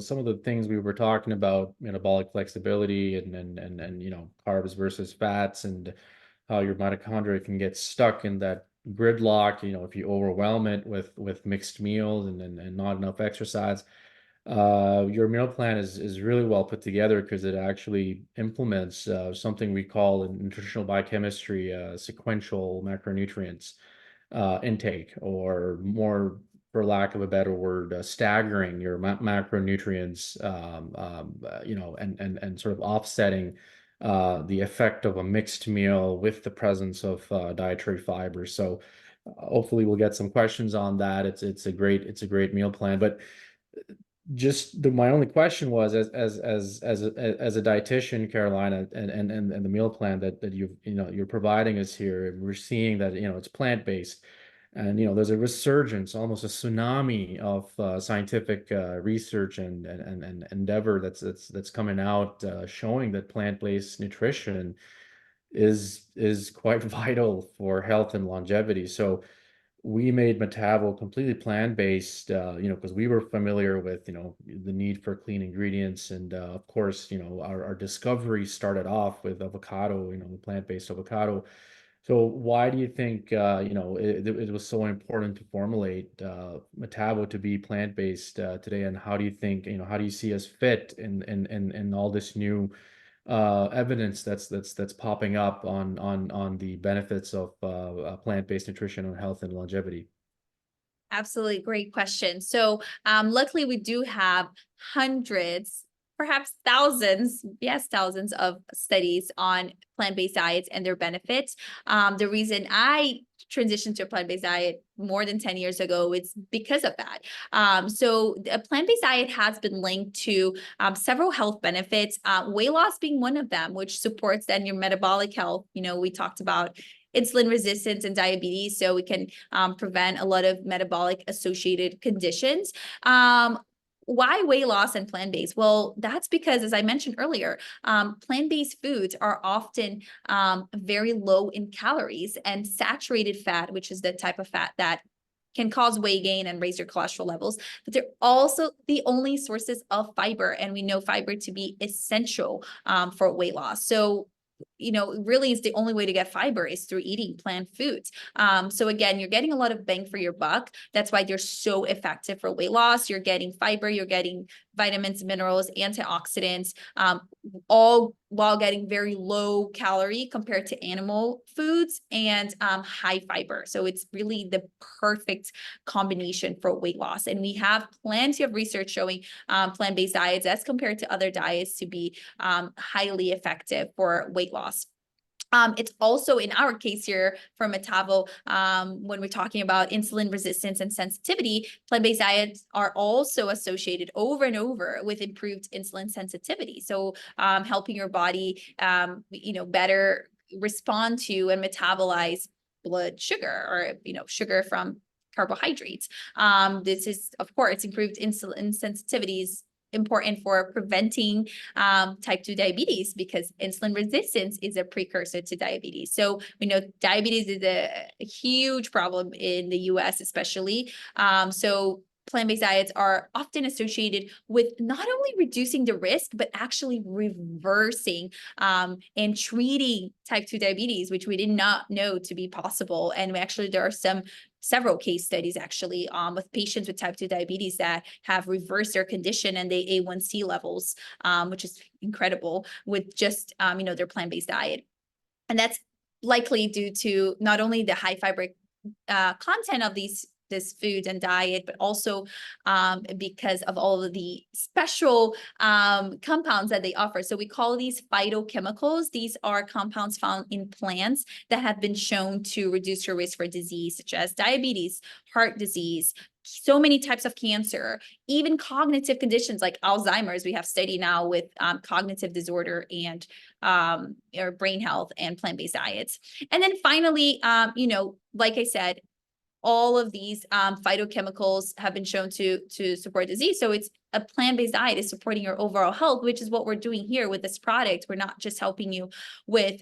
some of the things we were talking about, metabolic flexibility and carbs versus fats, and how your mitochondria can get stuck in that gridlock, if you overwhelm it with mixed meals and not enough exercise. Your meal plan is really well put together because it actually implements something we call in nutritional biochemistry sequential macronutrients intake, or more, for lack of a better word, staggering your macronutrients, and sort of offsetting the effect of a mixed meal with the presence of dietary fiber. So hopefully we'll get some questions on that. It's a great meal plan. But my only question was, as a dietitian, Carolina, and the meal plan that you're providing us here, we're seeing that it's plant-based, and there's a resurgence, almost a tsunami of scientific research and endeavor that's coming out, showing that plant-based nutrition is quite vital for health and longevity. So we made Metavo completely plant-based, because we were familiar with, the need for clean ingredients. And of course, our discovery started off with avocado, the plant-based avocado. So why do you think, it was so important to formulate Metavo to be plant-based today? And how do you think, how do you see us fit in all this new evidence that's popping up on the benefits of plant-based nutrition on health and longevity? Absolutely. Great question. So, luckily we do have hundreds, perhaps thousands, yes, thousands of studies on plant-based diets and their benefits. The reason I transitioned to a plant-based diet more than 10 years ago, it's because of that. So a plant-based diet has been linked to several health benefits, weight loss being one of them, which supports then your metabolic health. We talked about insulin resistance and diabetes, so we can prevent a lot of metabolic associated conditions. Why weight loss and plant-based? Well, that's because, as I mentioned earlier, plant-based foods are often very low in calories, and saturated fat, which is the type of fat that can cause weight gain and raise your cholesterol levels, but they're also the only sources of fiber, and we know fiber to be essential for weight loss. So really is the only way to get fiber is through eating plant foods. So again, you're getting a lot of bang for your buck. That's why they're so effective for weight loss. You're getting fiber, you're getting vitamins, minerals, antioxidants, all while getting very low calorie compared to animal foods, and high fiber. So it's really the perfect combination for weight loss. And we have plenty of research showing plant-based diets as compared to other diets to be highly effective for weight loss. It's also, in our case here for Metavo, when we're talking about insulin resistance and sensitivity, plant-based diets are also associated over and over with improved insulin sensitivity. So helping your body, better respond to and metabolize blood sugar, or, sugar from carbohydrates. This is, of course, improved insulin sensitivity is important for preventing type 2 diabetes, because insulin resistance is a precursor to diabetes. So we know diabetes is a huge problem in the US, especially. So plant-based diets are often associated with not only reducing the risk, but actually reversing and treating type 2 diabetes, which we did not know to be possible. And there are several case studies actually with patients with type 2 diabetes that have reversed their condition and their A1C levels, which is incredible, with just, their plant-based diet. And that's likely due to not only the high fiber content of this food and diet, but also because of all of the special compounds that they offer. So we call these phytochemicals. These are compounds found in plants that have been shown to reduce your risk for disease, such as diabetes, heart disease, so many types of cancer, even cognitive conditions like Alzheimer's. We have study now with cognitive disorder and or brain health and plant-based diets. And then finally, like I said, all of these phytochemicals have been shown to support disease. So it's a plant-based diet is supporting your overall health, which is what we're doing here with this product. We're not just helping you with,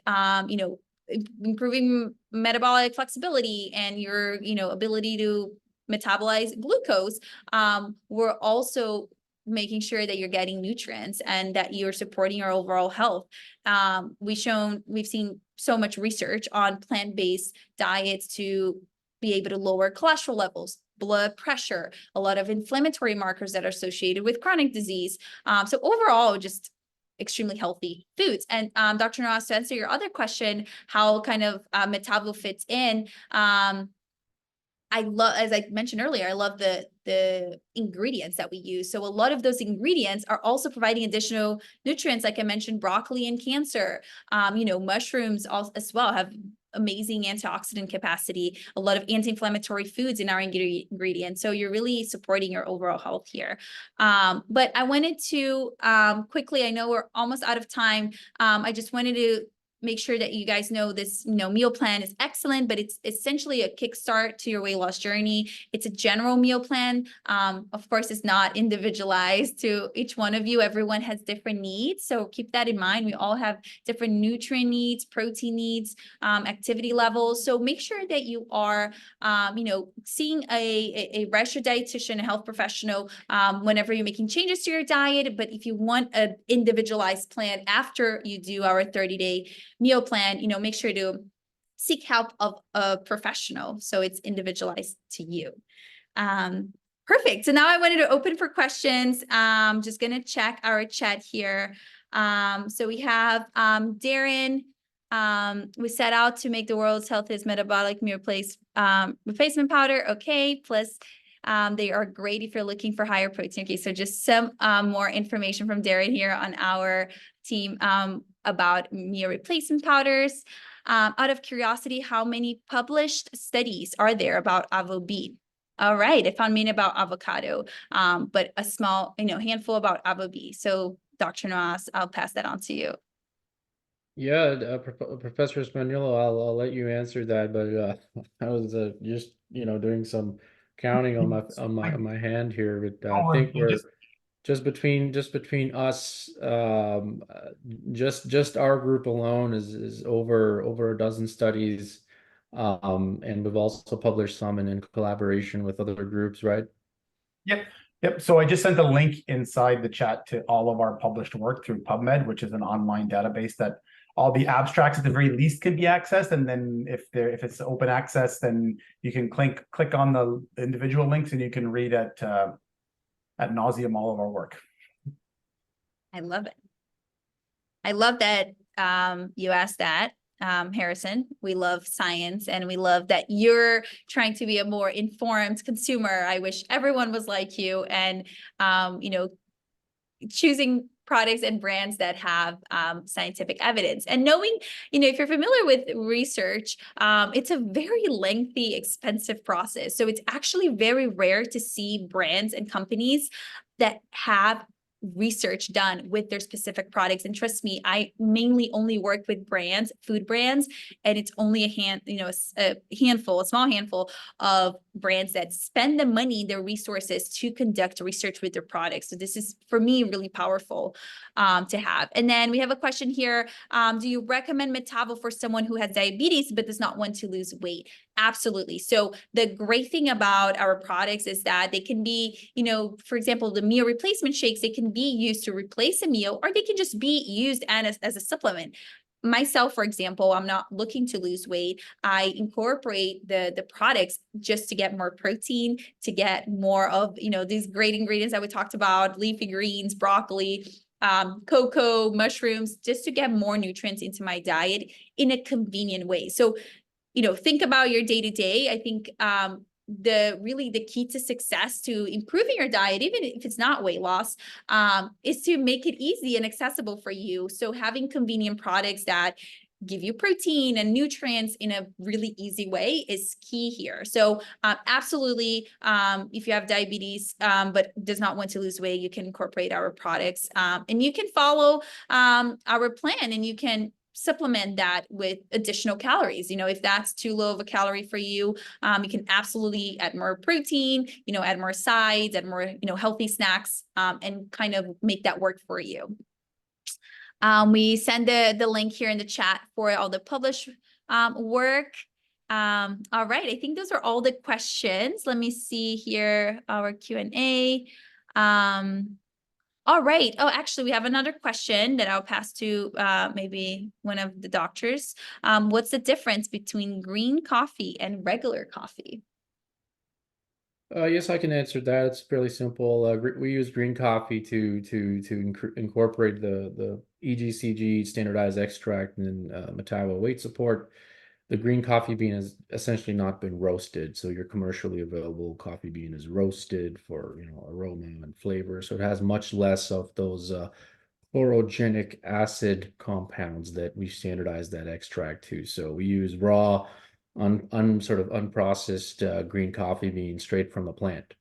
improving metabolic flexibility and your, ability to metabolize glucose. We're also making sure that you're getting nutrients and that you're supporting your overall health. We've seen so much research on plant-based diets to be able to lower cholesterol levels, blood pressure, a lot of inflammatory markers that are associated with chronic disease. So overall, just extremely healthy foods. And Dr. Noas, to answer your other question, how kind of Metavo fits in, I love, as I mentioned earlier, I love the ingredients that we use. So a lot of those ingredients are also providing additional nutrients, like I mentioned, broccoli and cancer. Mushrooms as well have amazing antioxidant capacity, a lot of anti-inflammatory foods in our ingredients. So you're really supporting your overall health here. But I wanted to quickly, I know we're almost out of time. I just wanted to make sure that you guys know this, meal plan is excellent, but it's essentially a kickstart to your weight loss journey. It's a general meal plan. Of course, it's not individualized to each one of you. Everyone has different needs. So keep that in mind. We all have different nutrient needs, protein needs, activity levels. So make sure that you are, seeing a registered dietitian, a health professional, whenever you're making changes to your diet. But if you want an individualized plan after you do our 30-day meal plan, make sure to seek help of a professional so it's individualized to you. Perfect. So now I wanted to open for questions. Just going to check our chat here. So we have Darren. We set out to make the world's healthiest metabolic meal replacement powder. Okay. Plus, they are great if you're looking for higher protein. Okay. So just some more information from Darren here on our team about meal replacement powders. Out of curiosity, how many published studies are there about AvoB? All right, I found many about avocado, but a small, handful about AvoB. So Dr. Noas, I'll pass that on to you. Yeah, Professor Spaniolo, I'll let you answer that, but I was just doing some counting on my hand here, but I think we're just between us, just our group alone is over a dozen studies, and we've also published some in collaboration with other groups, right? Yep. So I just sent a link inside the chat to all of our published work through PubMed, which is an online database that all the abstracts at the very least can be accessed. And then if it's open access, then you can click on the individual links and you can read at nauseam all of our work. I love it. I love that you asked that, Harrison. We love science and we love that you're trying to be a more informed consumer. I wish everyone was like you and, choosing products and brands that have scientific evidence. And knowing, if you're familiar with research, it's a very lengthy, expensive process. So it's actually very rare to see brands and companies that have research done with their specific products. And trust me, I mainly only work with brands, food brands, and it's only a small handful of brands that spend the money, their resources to conduct research with their products. So this is, for me, really powerful to have. And then we have a question here. Do you recommend Metavo for someone who has diabetes but does not want to lose weight? Absolutely. So the great thing about our products is that they can be, for example, the meal replacement shakes, they can be used to replace a meal, or they can just be used as a supplement. Myself, for example, I'm not looking to lose weight. I incorporate the products just to get more protein, to get more of, these great ingredients that we talked about, leafy greens, broccoli, cocoa, mushrooms, just to get more nutrients into my diet in a convenient way. So, think about your day-to-day. I think the key to success to improving your diet, even if it's not weight loss, is to make it easy and accessible for you. So having convenient products that give you protein and nutrients in a really easy way is key here. So absolutely, if you have diabetes but does not want to lose weight, you can incorporate our products and you can follow our plan, and you can supplement that with additional calories. You know, if that's too low of a calorie for you, you can absolutely add more protein, you know, add more sides, add more, you know, healthy snacks, and kind of make that work for you. We send the link here in the chat for all the published work. All right, I think those are all the questions. Let me see here, our Q&A. All right. Oh, actually, we have another question that I'll pass to maybe one of the doctors. What's the difference between green coffee and regular coffee? Yes, I can answer that. It's fairly simple. We use green coffee to incorporate the EGCG standardized extract and Metavo weight support. The green coffee bean has essentially not been roasted, so your commercially available coffee bean is roasted for, you know, aroma and flavor. So it has much less of those chlorogenic acid compounds that we standardize that extract to. So we use raw, sort of unprocessed green coffee bean straight from the plant.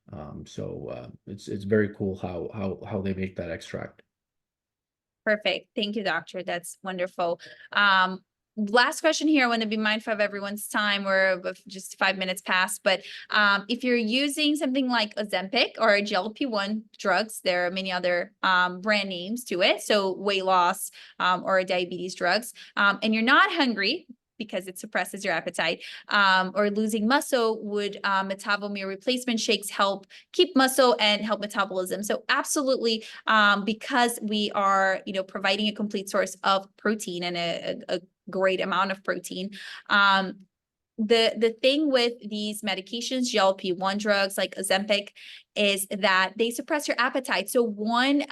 It's very cool how they make that extract. Perfect. Thank you, doctor. That's wonderful. Last question here. I want to be mindful of everyone's time. We're just 5 minutes past, but if you're using something like Ozempic or GLP-1 drugs, there are many other brand names to it. So weight loss or diabetes drugs, and you're not hungry because it suppresses your appetite, or losing muscle, would Metavo meal replacement shakes help keep muscle and help metabolism? So absolutely, because we are, you know, providing a complete source of protein and a great amount of protein. The thing with these medications, GLP-1 drugs like Ozempic, is that they suppress your appetite. So one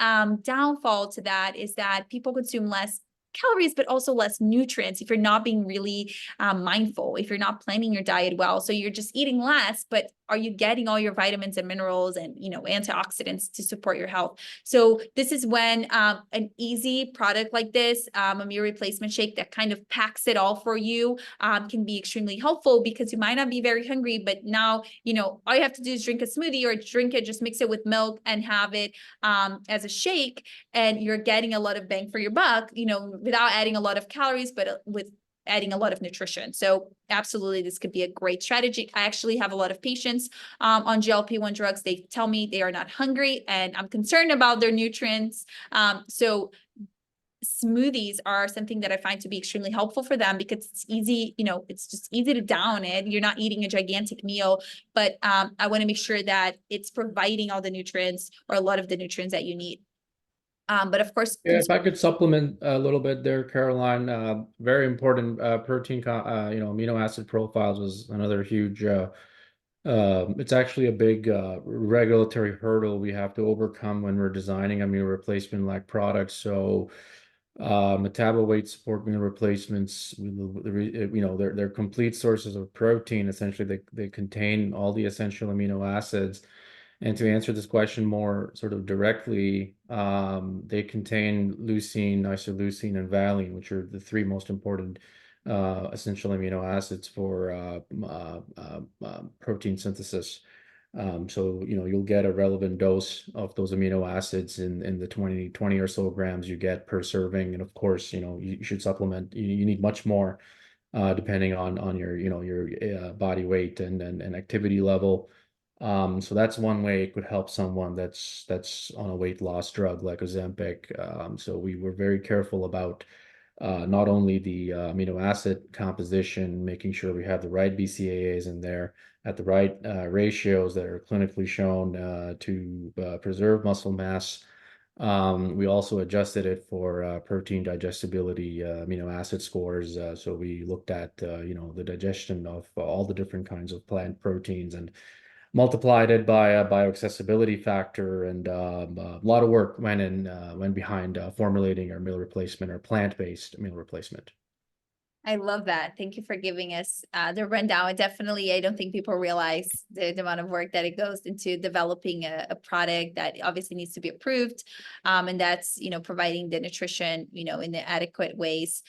downfall to that is that people consume less calories, but also less nutrients if you're not being really mindful, if you're not planning your diet well. So you're just eating less, but are you getting all your vitamins and minerals and, you know, antioxidants to support your health? So this is when an easy product like this, a meal replacement shake that kind of packs it all for you, can be extremely helpful, because you might not be very hungry, but now, you know, all you have to do is drink a smoothie or drink it, just mix it with milk and have it as a shake, and you're getting a lot of bang for your buck, you know, without adding a lot of calories, but with adding a lot of nutrition. So absolutely, this could be a great strategy. I actually have a lot of patients on GLP-1 drugs. They tell me they are not hungry, and I'm concerned about their nutrients. So smoothies are something that I find to be extremely helpful for them, because it's easy, you know, it's just easy to down it. You're not eating a gigantic meal, but I want to make sure that it's providing all the nutrients, or a lot of the nutrients that you need. But of course, Yeah, if I could supplement a little bit there, Caroline, very important protein, you know, amino acid profiles was another huge, it's actually a big regulatory hurdle we have to overcome when we're designing a meal replacement like products. So Metabo weight support meal replacements, you know, they're complete sources of protein. Essentially, they contain all the essential amino acids. And to answer this question more sort of directly, they contain leucine, isoleucine, and valine, which are the three most important essential amino acids for protein synthesis. So, you know, you'll get a relevant dose of those amino acids in the 20 or so grams you get per serving. And of course, you know, you should supplement. You need much more depending on your, you know, your body weight and activity level. So that's one way it could help someone that's on a weight loss drug like Ozempic. So we were very careful about not only the amino acid composition, making sure we have the right BCAAs in there at the right ratios that are clinically shown to preserve muscle mass. We also adjusted it for protein digestibility amino acid scores. So we looked at you know, the digestion of all the different kinds of plant proteins and multiplied it by a bioaccessibility factor, and a lot of work went behind formulating our meal replacement or plant-based meal replacement. I love that. Thank you for giving us the rundown. And definitely, I don't think people realize the amount of work that it goes into developing a product that obviously needs to be approved. And that's, you know, providing the nutrition, you know, in the adequate ways.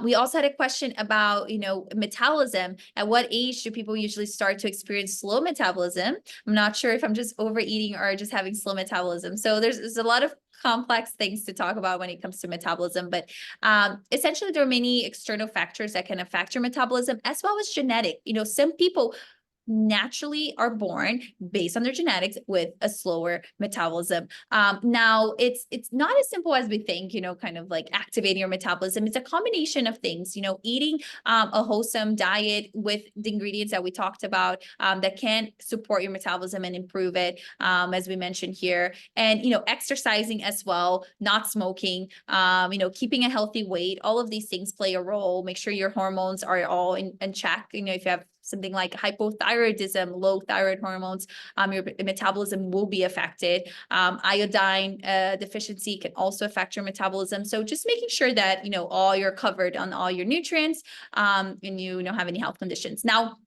We also had a question about, you know, metabolism. At what age do people usually start to experience slow metabolism? I'm not sure if I'm just overeating or just having slow metabolism. So there's a lot of complex things to talk about when it comes to metabolism, but essentially there are many external factors that can affect your metabolism as well as genetic. Some people naturally are born based on their genetics with a slower metabolism. Now it's not as simple as we think, kind of like activating your metabolism. It's a combination of things, eating a wholesome diet with the ingredients that we talked about that can support your metabolism and improve it, as we mentioned here. And, exercising as well, not smoking, keeping a healthy weight. All of these things play a role. Make sure your hormones are all in check. If you have something like hypothyroidism, low thyroid hormones, your metabolism will be affected. Iodine deficiency can also affect your metabolism. So just making sure that, all you're covered on all your nutrients, and you don't have any health conditions. Now,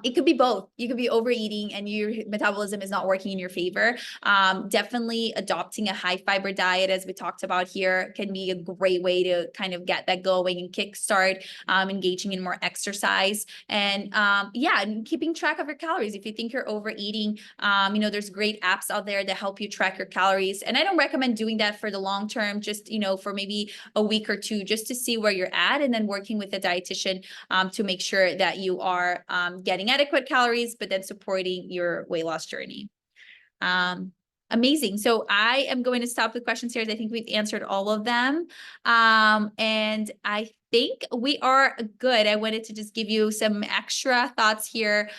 it could be both. You could be overeating and your metabolism is not working in your favor. Definitely adopting a high fiber diet, as we talked about here, can be a great way to kind of get that going and kickstart engaging in more exercise. And and keeping track of your calories. If you think you're overeating, there's great apps out there that help you track your calories. And I don't recommend doing that for the long term, just, for maybe a week or two, just to see where you're at, and then working with a dietitian to make sure that you are getting adequate calories, but then supporting your weight loss journey. Amazing. So I am going to stop the questions here. I think we've answered all of them. And I think we are good. I wanted to just give you some extra thoughts here.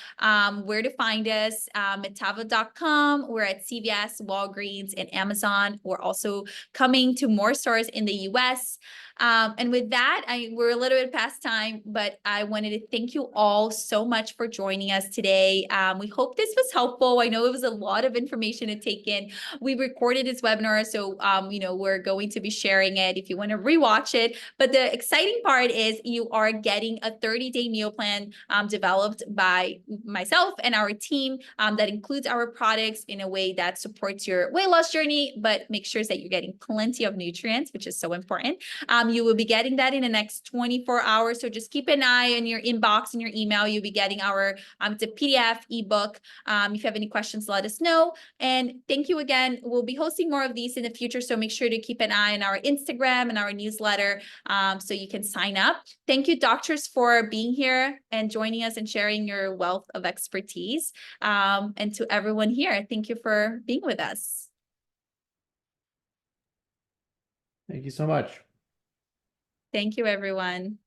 Where to find us, Metavo.com. We're at CVS, Walgreens, and Amazon. We're also coming to more stores in the US. And with that, we're a little bit past time, but I wanted to thank you all so much for joining us today. We hope this was helpful. I know it was a lot of information to take in. We recorded this webinar, so we're going to be sharing it if you want to rewatch it. But the exciting part is you are getting a 30-day meal plan developed by myself and our team that includes our products in a way that supports your weight loss journey, but make sure that you're getting plenty of nutrients, which is so important. You will be getting that in the next 24 hours. So just keep an eye on your inbox and your email. You'll be getting our it's a PDF ebook. If you have any questions, let us know. And thank you again. We'll be hosting more of these in the future. So make sure to keep an eye on our Instagram and our newsletter so you can sign up. Thank you, doctors, for being here and joining us and sharing your wealth of expertise. And to everyone here, thank you for being with us. Thank you so much. Thank you, everyone.